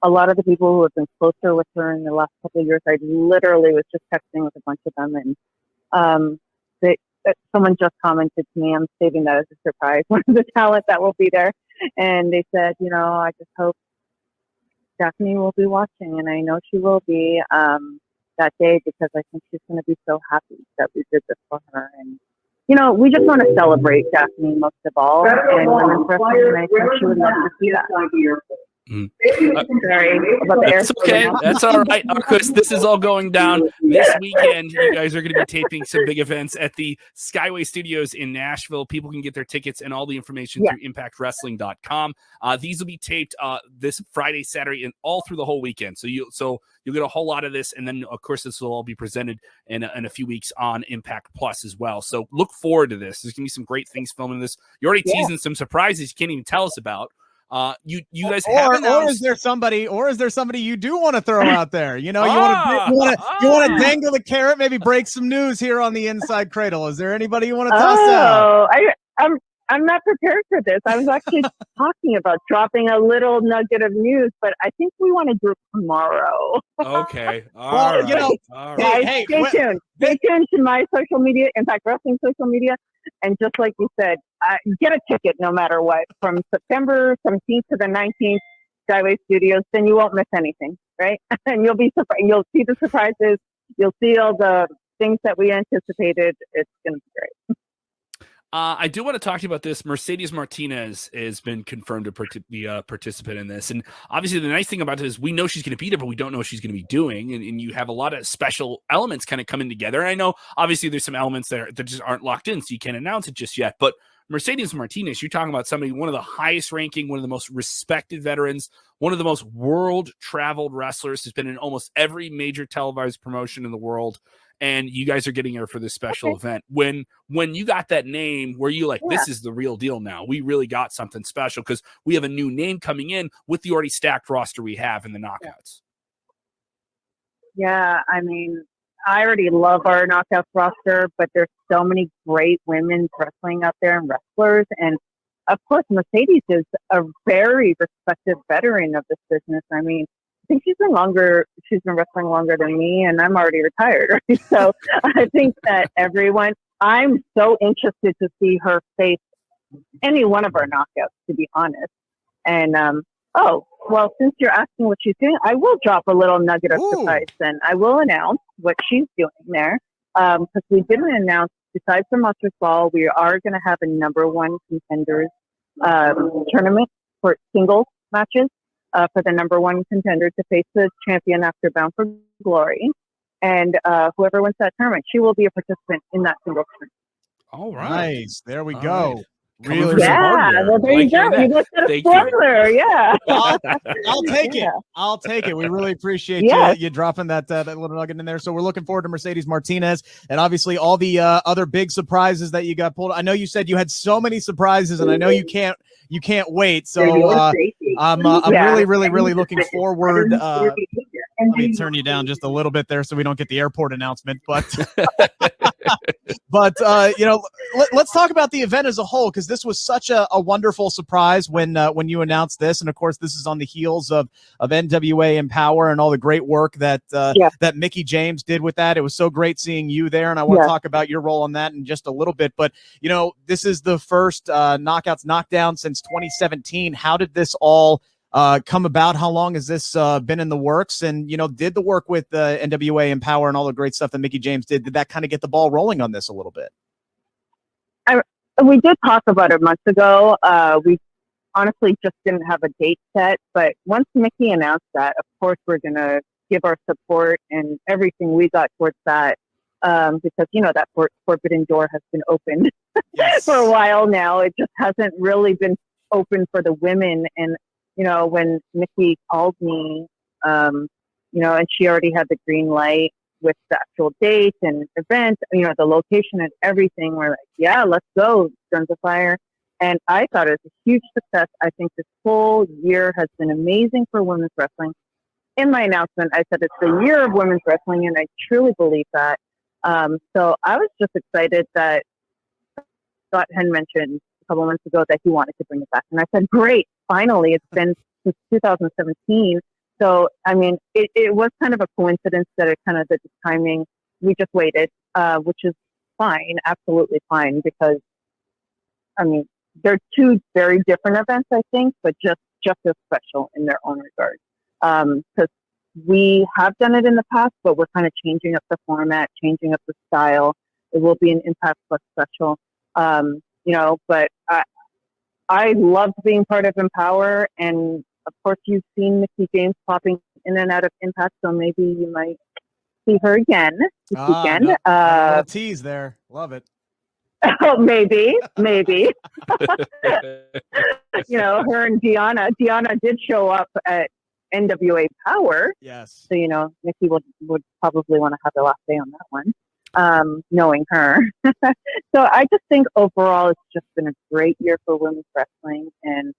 a lot of the people who have been closer with her in the last couple of years, I literally was just texting with a bunch of them, and someone just commented to me, I'm saving that as a surprise, one of the talent that will be there, and they said, I just hope Daphne will be watching, and I know she will be that day, because I think she's going to be so happy that we did this for her. And we just want to celebrate Daphne most of all, and women's wrestling, and I think she would love to see that. Sorry about the That's okay. That's all right. Chris, this is all going down this weekend. You guys are going to be taping some big events at the Skyway Studios in Nashville. People can get their tickets and all the information through impactwrestling.com. These will be taped this Friday, Saturday, and all through the whole weekend. So you'll get a whole lot of this, and then of course this will all be presented in a few weeks on Impact Plus as well. So look forward to this. There's going to be some great things filming this. You're already teasing some surprises you can't even tell us about. You guys have announced... or is there somebody you do want to throw out there? You want to dangle the carrot, maybe break some news here on the Inside Kradle. Is there anybody you want to toss out? I'm not prepared for this. I was actually talking about dropping a little nugget of news, but I think we want to do it tomorrow. Okay. All right. Guys, stay tuned. Stay tuned to my social media, Impact Wrestling social media. And just like you said, get a ticket no matter what. From September 17th to the 19th, Skyway Studios, then you won't miss anything, right? And you'll be surprised. You'll see the surprises. You'll see all the things that we anticipated. It's going to be great. I do want to talk to you about this. Mercedes Martinez has been confirmed to be a participant in this. And obviously the nice thing about it is we know she's going to be there, but we don't know what she's going to be doing. And you have a lot of special elements kind of coming together. And I know obviously there's some elements there that just aren't locked in, so you can't announce it just yet. But Mercedes Martinez, you're talking about somebody, one of the highest ranking, one of the most respected veterans, one of the most world traveled wrestlers, has been in almost every major televised promotion in the world. And you guys are getting her for this special event. When you got that name, were you like, this is the real deal now? We really got something special because we have a new name coming in with the already stacked roster we have in the Knockouts. Yeah, I mean, I already love our Knockouts roster, but there's so many great women wrestling out there and wrestlers. And of course, Mercedes is a very respected veteran of this business. I mean, I think she's been wrestling longer than me, and I'm already retired, right? So I think that I'm so interested to see her face any one of our knockouts, to be honest. And, since you're asking what she's doing, I will drop a little nugget of surprise, and I will announce what she's doing there. Because we didn't announce, besides the Monsters Ball, we are going to have a number one contenders tournament for singles matches. For the number one contender to face the champion after Bound for Glory. And whoever wins that tournament, she will be a participant in that singles tournament. All right. Nice. There we go. Right. Really? Yeah. Well, there you go. You looked at a spoiler. Yeah. I'll take it. I'll take it. We really appreciate you dropping that little nugget in there. So we're looking forward to Mercedes Martinez and obviously all the other big surprises that you got pulled. I know you said you had so many surprises, and I know you can't wait. So I'm really looking forward. Let me turn you down just a little bit there so we don't get the airport announcement. But let's talk about the event as a whole, because this was such a wonderful surprise when you announced this. And of course, this is on the heels of NWA Empower and all the great work that Mickie James did with that. It was so great seeing you there, and I want to talk about your role on that in just a little bit. But this is the first Knockouts Knockdown since 2017. How did this all come about? How long has this been in the works? And, did the work with NWA Empower and all the great stuff that Mickie James did that kind of get the ball rolling on this a little bit? We did talk about it months ago. We honestly just didn't have a date set. But once Mickie announced that, of course, we're going to give our support and everything we got towards that. Because, that forbidden door has been opened for a while now. It just hasn't really been open for the women. And, when Mickie called me, and she already had the green light, with the actual date and event, you know, the location and everything. We're like, yeah, let's go, Guns of Fire. And I thought it was a huge success. I think this whole year has been amazing for women's wrestling. In my announcement, I said it's the year of women's wrestling, and I truly believe that. So I was just excited that Scott had mentioned a couple months ago that he wanted to bring it back. And I said, great, finally, it's been since 2017. So, I mean, it was kind of a coincidence that it kind of, the timing, we just waited, which is fine, absolutely fine, because, I mean, they're two very different events, I think, but just as special in their own regard. Because we have done it in the past, but we're kind of changing up the format, changing up the style. It will be an Impact Plus special, you know, but I loved being part of Empower, and of course you've seen Mickie James popping in and out of Impact, so maybe you might see her again this weekend. No tease there. Love it. Oh, maybe. You know, her and Deanna did show up at NWA Power. Yes. So, you know, Mickie would probably want to have the last day on that one, knowing her. So I just think overall it's just been a great year for women's wrestling, and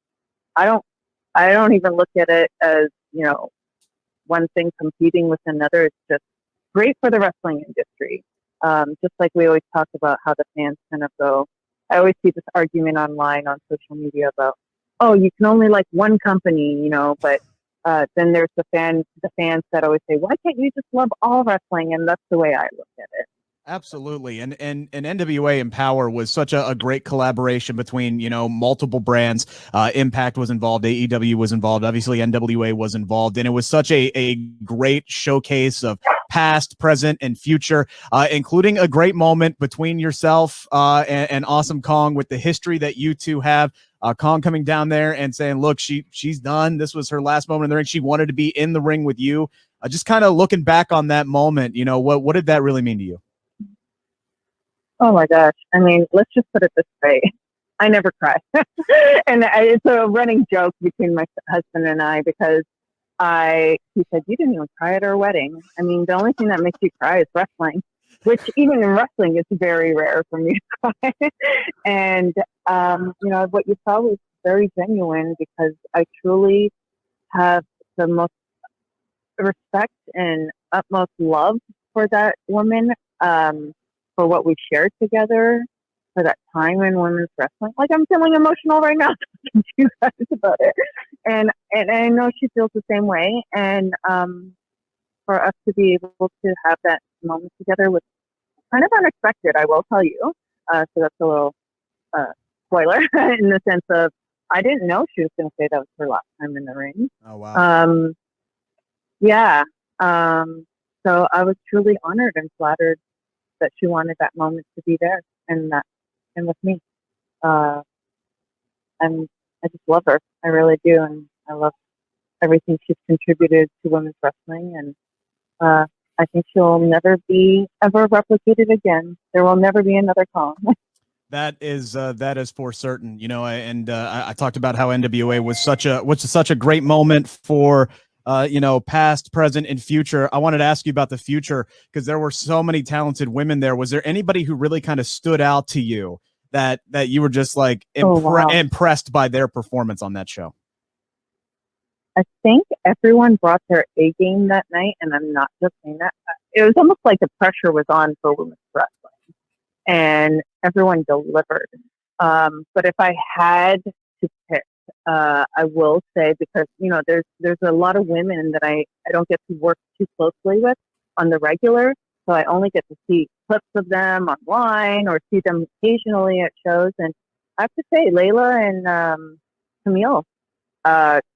I don't even look at it as, you know, one thing competing with another. It's just great for the wrestling industry. Just like we always talk about how the fans kind of go. I always see this argument online on social media about, oh, you can only like one company, you know, but then there's the fans that always say, why can't you just love all wrestling? And that's the way I look at it. Absolutely. And NWA Empower was such a great collaboration between, you know, multiple brands. Impact was involved, AEW was involved, obviously NWA was involved, and it was such a great showcase of past, present, and future, including a great moment between yourself and Awesome Kong with the history that you two have. Kong coming down there and saying, look, she's done. This was her last moment in the ring. She wanted to be in the ring with you. Just kind of looking back on that moment, you know, what did that really mean to you? Oh my gosh. I mean, let's just put it this way. I never cry. And it's a running joke between my husband and I, because he said, you didn't even cry at our wedding. I mean, the only thing that makes you cry is wrestling, which even in wrestling is very rare for me to cry. And, you know, what you saw was very genuine, because I truly have the most respect and utmost love for that woman, for what we shared together, for that time in women's wrestling. Like, I'm feeling emotional right now talking to you guys about it. And I know she feels the same way. And for us to be able to have that moment together was kind of unexpected, I will tell you. So that's a little spoiler in the sense of, I didn't know she was going to say that was her last time in the ring. Oh, wow. Yeah. So I was truly honored and flattered that she wanted that moment to be there and with me. And I just love her. I really do. And I love everything she's contributed to women's wrestling. And I think she'll never be ever replicated again. There will never be another Kong. That is for certain, you know, and I talked about how NWA was such a great moment for, you know, past, present, and future. I wanted to ask you about the future, because there were so many talented women there. Was there anybody who really kind of stood out to you that you were just like impressed by their performance on that show? I think everyone brought their A game that night, and I'm not just saying that. It was almost like the pressure was on for women's wrestling, and everyone delivered. But if I had to pick, I will say, because, you know, there's a lot of women that I don't get to work too closely with on the regular, so I only get to see clips of them online or see them occasionally at shows. And I have to say, Layla and Camille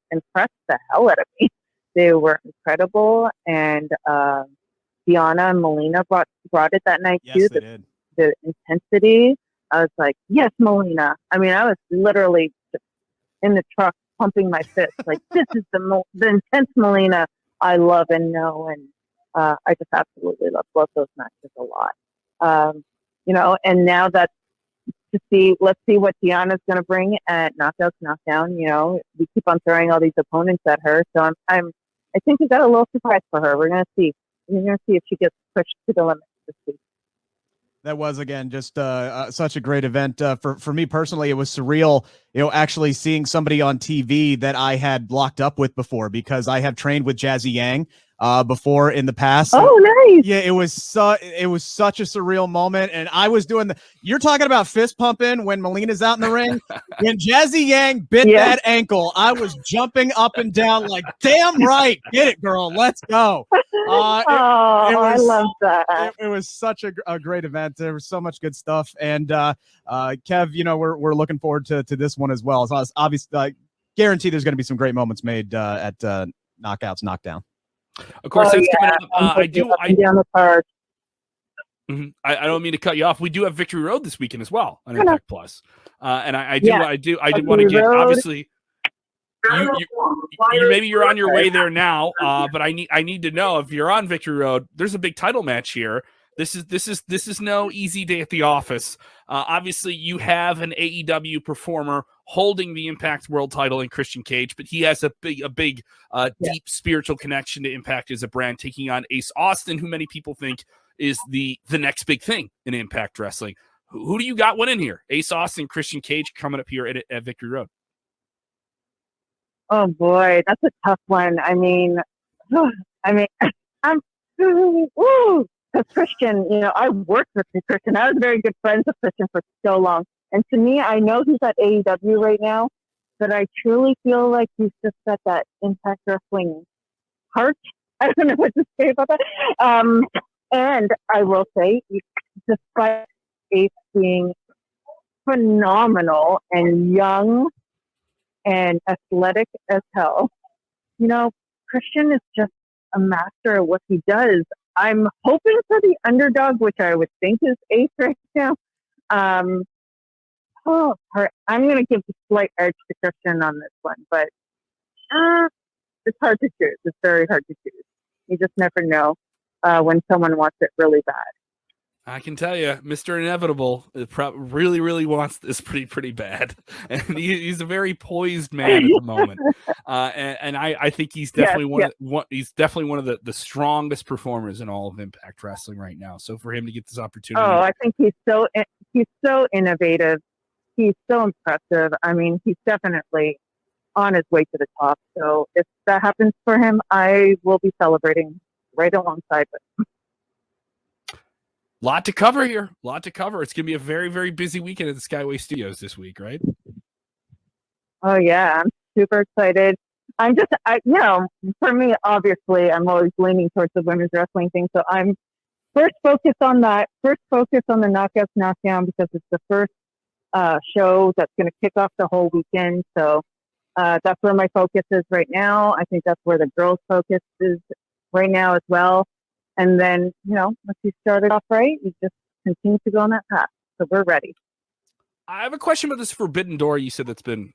impressed the hell out of me. They were incredible, and Deanna and Melina brought it that night too. They did. The intensity, I was like, yes, Melina. I mean, I was literally just in the truck pumping my fist, like, this is the intense Melina I love and know. And I just absolutely love both those matches a lot. You know, and now let's see what Deanna's going to bring at Knockouts Knockdown. You know, we keep on throwing all these opponents at her, so I think we got a little surprise for her. We're going to see. You're going to see if she gets pushed to the limit this week. That was, again, just such a great event. For me personally, it was surreal, actually seeing somebody on TV that I had locked up with before, because I have trained with Jazzy Yang before in the past. Oh, nice. Yeah, it was such a surreal moment. And I was doing you're talking about fist pumping when Melina's out in the ring. When Jazzy Yang bit that ankle, I was jumping up and down like, damn right, get it, girl, let's go. I love that. It was such a great event. There was so much good stuff. And Kev, we're looking forward to this one as well. So obviously, I guarantee there's going to be some great moments made at Knockouts Knockdown. Of course, that's coming up. I don't mean to cut you off. We do have Victory Road this weekend as well on Impact Plus, and I do want to get, obviously. You maybe you're on your way there now, but I need to know if you're on Victory Road. There's a big title match here. This is no easy day at the office. Obviously, you have an AEW performer holding the Impact World Title in Christian Cage, but he has a big deep spiritual connection to Impact as a brand, taking on Ace Austin, who many people think is the next big thing in Impact Wrestling. Who do you got winning here? Ace Austin, Christian Cage coming up here at Victory Road. Oh boy, that's a tough one. I'm because Christian, I worked with Christian. I was very good friends with Christian for so long. And to me, I know he's at AEW right now, but I truly feel like he's just got that Impact Wrestling heart. I don't know what to say about that. And I will say, despite Ace being phenomenal and young and athletic as hell, Christian is just a master at what he does. I'm hoping for the underdog, which I would think is Ace right now. I'm going to give the slight edge to Christian on this one, but it's hard to choose. It's very hard to choose. You just never know when someone wants it really bad. I can tell you, Mr. Inevitable really, really wants this pretty bad, and he's a very poised man at the moment. And I think he's definitely he's definitely one of the strongest performers in all of Impact Wrestling right now. So for him to get this opportunity, I think he's so innovative. He's so impressive. He's definitely on his way to the top. So if that happens for him, I will be celebrating right alongside him. Lot to cover here. It's going to be a very, very busy weekend at the Skyway Studios this week, right? Oh, yeah. I'm super excited. For me, obviously, I'm always leaning towards the women's wrestling thing. So I'm first focused on that. First focus on the Knockouts Knockdown, because it's the first show that's going to kick off the whole weekend. So that's where my focus is right now. I think that's where the girls' focus is right now as well. And then, once you started off right, you just continue to go on that path. So we're ready. I have a question about this Forbidden Door you said that's been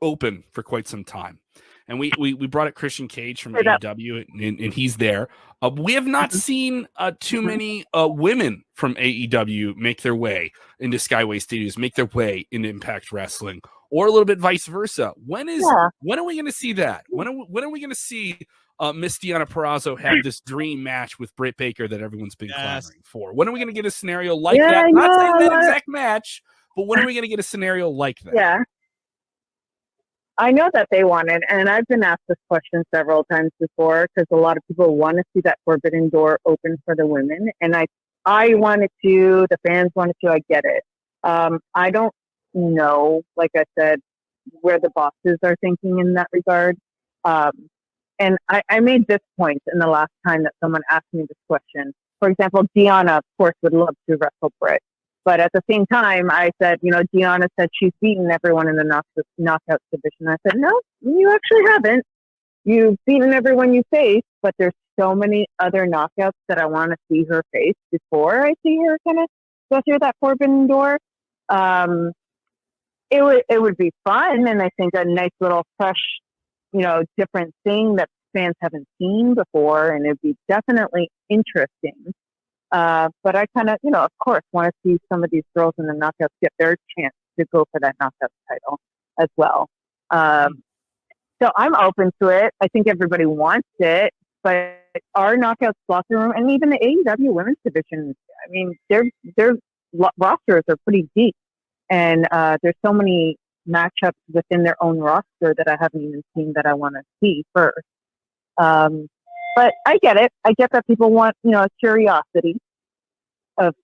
open for quite some time. And we brought up Christian Cage from AEW, and he's there. We have not seen too many women from AEW make their way into Skyway Studios, make their way into Impact Wrestling, or a little bit vice versa. When are we going to see that? When are we going to see Miss Deonna Purrazzo have this dream match with Britt Baker that everyone's been clamoring for? When are we going to get a scenario like that? Not saying that exact match, but when are we going to get a scenario like that? Yeah. I know that they want it, and I've been asked this question several times before, because a lot of people want to see that Forbidden Door open for the women, and I wanted to, the fans wanted to, I get it. I don't know, like I said, where the bosses are thinking in that regard. And I made this point in the last time that someone asked me this question. For example, Deonna, of course, would love to wrestle Britt. But at the same time, I said, Deonna said she's beaten everyone in the Knockouts division. I said, no, you actually haven't. You've beaten everyone you face, but there's so many other knockouts that I want to see her face before I see her kind of go through that Forbidden Door. It would be fun, and I think a nice little fresh, different thing that fans haven't seen before, and it'd be definitely interesting. But I kind of, of course, want to see some of these girls in the Knockouts get their chance to go for that Knockouts title as well. So I'm open to it. I think everybody wants it, but our Knockouts locker room, and even the AEW women's division, I mean, their rosters are pretty deep, and there's so many matchups within their own roster that I haven't even seen that I want to see first. But I get it. I get that people want, a curiosity of,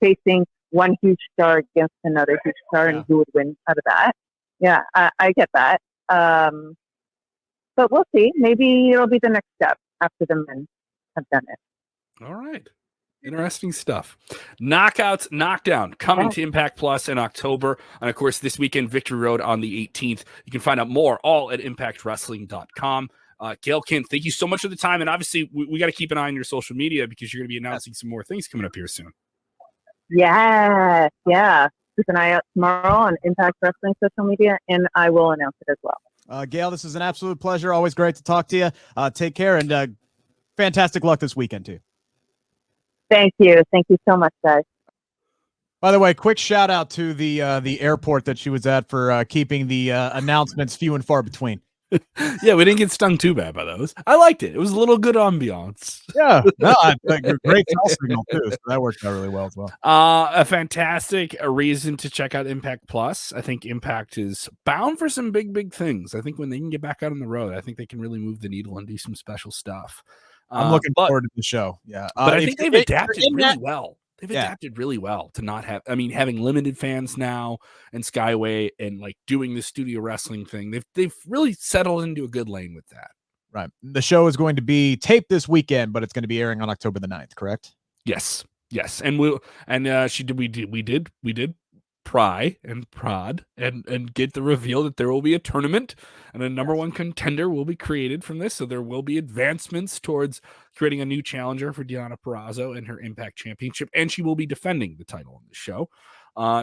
facing one huge star against another huge star and who would win out of that. Yeah, I get that. But we'll see. Maybe it'll be the next step after the men have done it. All right. Interesting stuff. Knockouts Knockdown coming to Impact Plus in October. And of course, this weekend, Victory Road on the 18th. You can find out more all at impactwrestling.com. Gail, Kim, thank you so much for the time. And obviously, we got to keep an eye on your social media because you're going to be announcing some more things coming up here soon. Yeah. Keep an eye out tomorrow on Impact Wrestling social media, and I will announce it as well. Gail, this is an absolute pleasure. Always great to talk to you. Take care, and fantastic luck this weekend, too. Thank you. Thank you so much, guys. By the way, quick shout out to the airport that she was at for keeping the announcements few and far between. Yeah, we didn't get stung too bad by those. I liked it. It was a little good ambiance. Yeah, no, great call signal too. So that worked out really well as well. A fantastic reason to check out Impact Plus. I think Impact is bound for some big things. I think when they can get back out on the road, I think they can really move the needle and do some special stuff. I'm looking forward to the show. Yeah, but I think they've adapted really well. They've adapted really well to not have, having limited fans now and Skyway and like doing the studio wrestling thing. They've really settled into a good lane with that. Right. The show is going to be taped this weekend, but it's going to be airing on October the 9th, correct? Yes. And we did pry and prod and get the reveal that there will be a tournament and a number one contender will be created from this. So there will be advancements towards creating a new challenger for Deonna Purrazzo and her Impact Championship, and she will be defending the title on the show.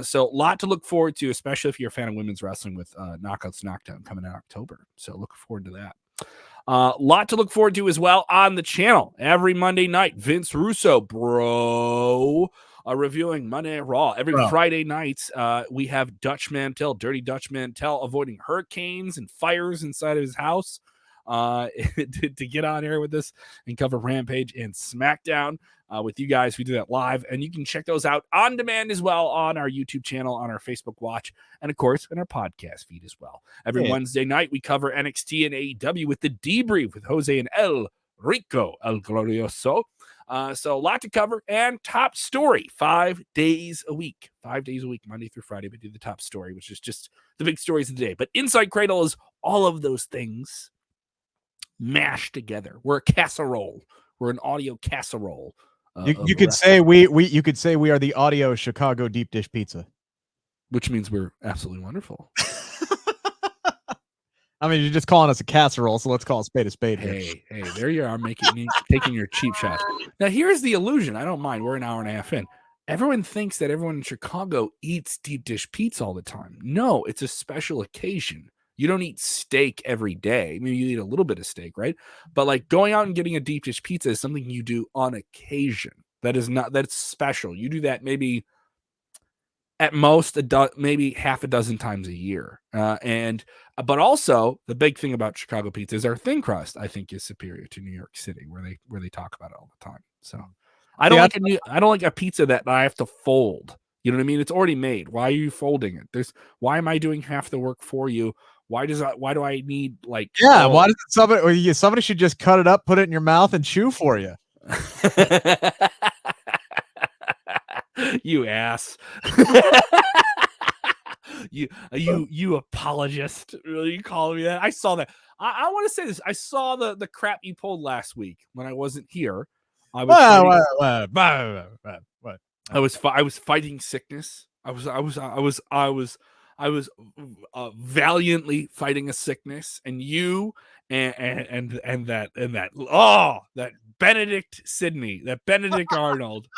So a lot to look forward to, especially if you're a fan of women's wrestling with Knockouts Knockdown coming in October. So look forward to that. A lot to look forward to as well on the channel. Every Monday night, Vince Russo, reviewing Monday Night Raw. Every Friday night, we have Dirty Dutch Mantel, avoiding hurricanes and fires inside of his house to get on air with us and cover Rampage and SmackDown with you guys. We do that live, and you can check those out on demand as well on our YouTube channel, on our Facebook Watch, and of course, in our podcast feed as well. Every Wednesday night, we cover NXT and AEW with the debrief with Jose and El Rico El Glorioso. So a lot to cover, and top story 5 days a week, Monday through Friday. We do the top story, which is just the big stories of the day. But InSide Kradle is all of those things mashed together. We're a casserole. We're an audio casserole. You could say we are the audio Chicago deep dish pizza, which means we're absolutely wonderful. I mean, you're just calling us a casserole, so let's call a spade here. Hey, there you are taking your cheap shots. Now, here's the illusion. I don't mind. We're an hour and a half in. Everyone thinks that everyone in Chicago eats deep dish pizza all the time. No, it's a special occasion. You don't eat steak every day. Maybe you eat a little bit of steak, right? But like going out and getting a deep dish pizza is something you do on occasion. That's special. You do that maybe at most maybe half a dozen times a year. But also the big thing about Chicago pizza is our thin crust, I think, is superior to New York City, where they talk about it all the time. So I don't like a pizza that I have to fold. You know what I mean? It's already made. Why are you folding it? Why am I doing half the work for you? Why do I need like? Yeah, why does somebody should just cut it up, put it in your mouth, and chew for you? You ass. you apologist. Really, you calling me that? I saw that. I want to say this. I saw the crap you pulled last week when I wasn't here. I was fighting sickness. I was valiantly fighting a sickness, and you and that Benedict Sidney, that Benedict Arnold,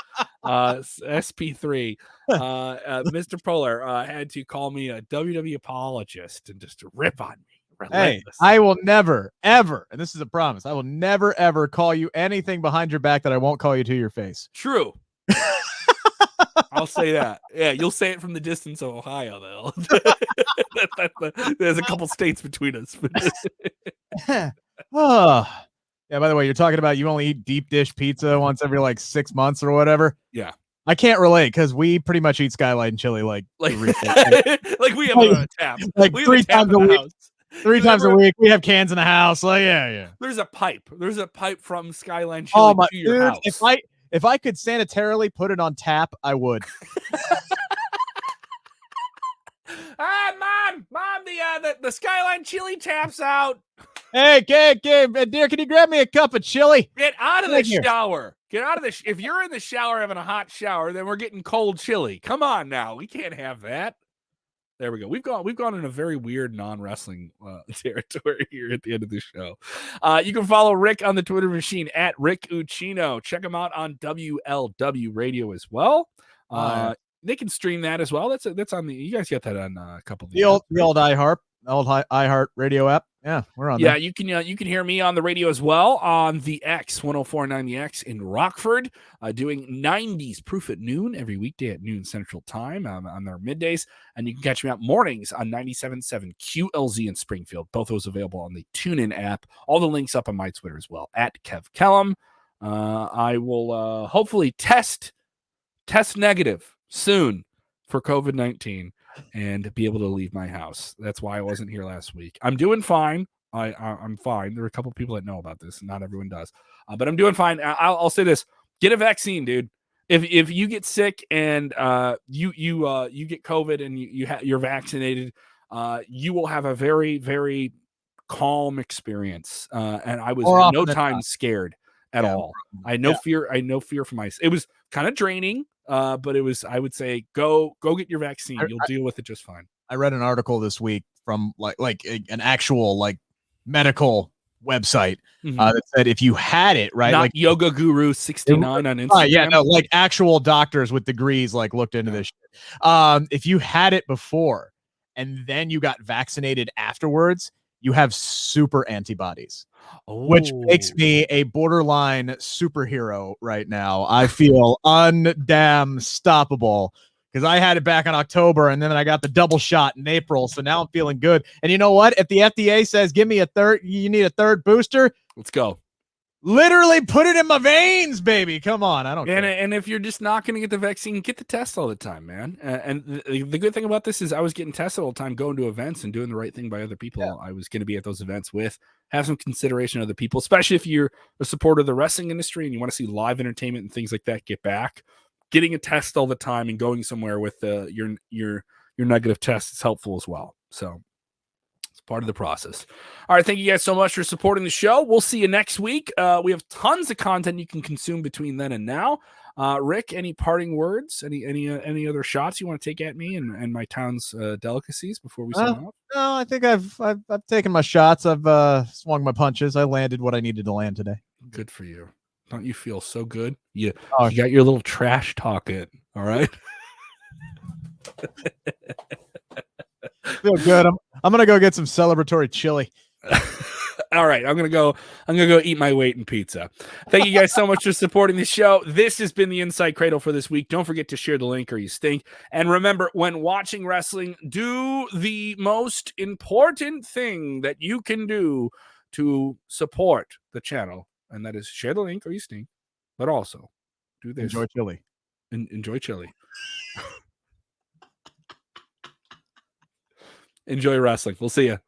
SP3, Mr. Polar had to call me a WWE apologist and just to rip on me. Hey, I will never, ever, and this is a promise, I will never, ever call you anything behind your back that I won't call you to your face. True. I'll say that. Yeah, you'll say it from the distance of Ohio, though. There's a couple states between us. Oh, Yeah, by the way, you're talking about you only eat deep dish pizza once every like 6 months or whatever. Yeah. I can't relate because we pretty much eat Skyline and chili like like we have a tap. Like we 3 times a week. House. 3 times a week. We have cans in the house. Like, yeah. There's a pipe. There's a pipe from Skyline Chili to your house. If I could sanitarily put it on tap, I would. Mom, the Skyline Chili tap's out. Hey, dear, can you grab me a cup of chili? Get out of the shower. Get out of the. If you're in the shower having a hot shower, then we're getting cold chili. Come on now, we can't have that. There we go. We've gone in a very weird non-wrestling territory here at the end of the show. You can follow Rick on the Twitter machine at Rick Ucchino. Check him out on WLW Radio as well. They can stream that as well. That's on the. You guys get that on a couple of the old iHeart Radio app. Yeah, we're on. Yeah, there. You can hear me on the radio as well on the X 1049 the X in Rockford, doing 90s proof at noon every weekday at noon Central Time on their middays, and you can catch me out mornings on 97.7 QLZ in Springfield. Both those available on the TuneIn app. All the links up on my Twitter as well at Kev Kellam. I will hopefully test negative soon for COVID-19 and be able to leave my house. That's why I wasn't here last week. I'm doing fine. I'm fine. There are a couple of people that know about this. Not everyone does, but I'm doing fine. I'll say this: get a vaccine, dude. If you get sick and you get COVID and you're vaccinated, you will have a very, very calm experience. And I was at no time scared at all. I had no fear. I had no fear for myself. It was kind of draining. But it was, I would say, go get your vaccine. You'll deal with it just fine. I read an article this week from an actual medical website that said if you had it, right? Not Yoga Guru 69 on Instagram. Yeah, no, actual doctors with degrees looked into this shit. If you had it before and then you got vaccinated afterwards, you have super antibodies. Which makes me a borderline superhero right now. I feel undamn stoppable because I had it back in October and then I got the double shot in April. So now I'm feeling good. And you know what? If the FDA says give me you need a third booster, let's go. Literally put it in my veins, baby. Come on. I don't care. And if you're just not going to get the vaccine, get the test all the time, man. And the good thing about this is I was getting tested all the time, going to events and doing the right thing by other people I was going to be at those events with. Have some consideration of other people, especially if you're a supporter of the wrestling industry and you want to see live entertainment and things like that get back. Getting a test all the time and going somewhere with your negative test is helpful as well. So part of the process. All right. Thank you guys so much for supporting the show. We'll see you next week. We have tons of content you can consume between then and now. Rick, any parting words? Any other shots you want to take at me and my town's delicacies before we sign off? No, I think I've taken my shots. I've swung my punches. I landed what I needed to land today. Good for you. Don't you feel so good? You got your little trash talk in. All right. Feel good. I'm gonna go get some celebratory chili. All right, I'm gonna go eat my weight in pizza. Thank you guys so much for supporting the show. This has been the Inside Kradle for this week. Don't forget to share the link or you stink. And remember, when watching wrestling, do the most important thing that you can do to support the channel, and that is share the link or you stink. But also, do this. Enjoy chili. Enjoy chili. Enjoy wrestling. We'll see you.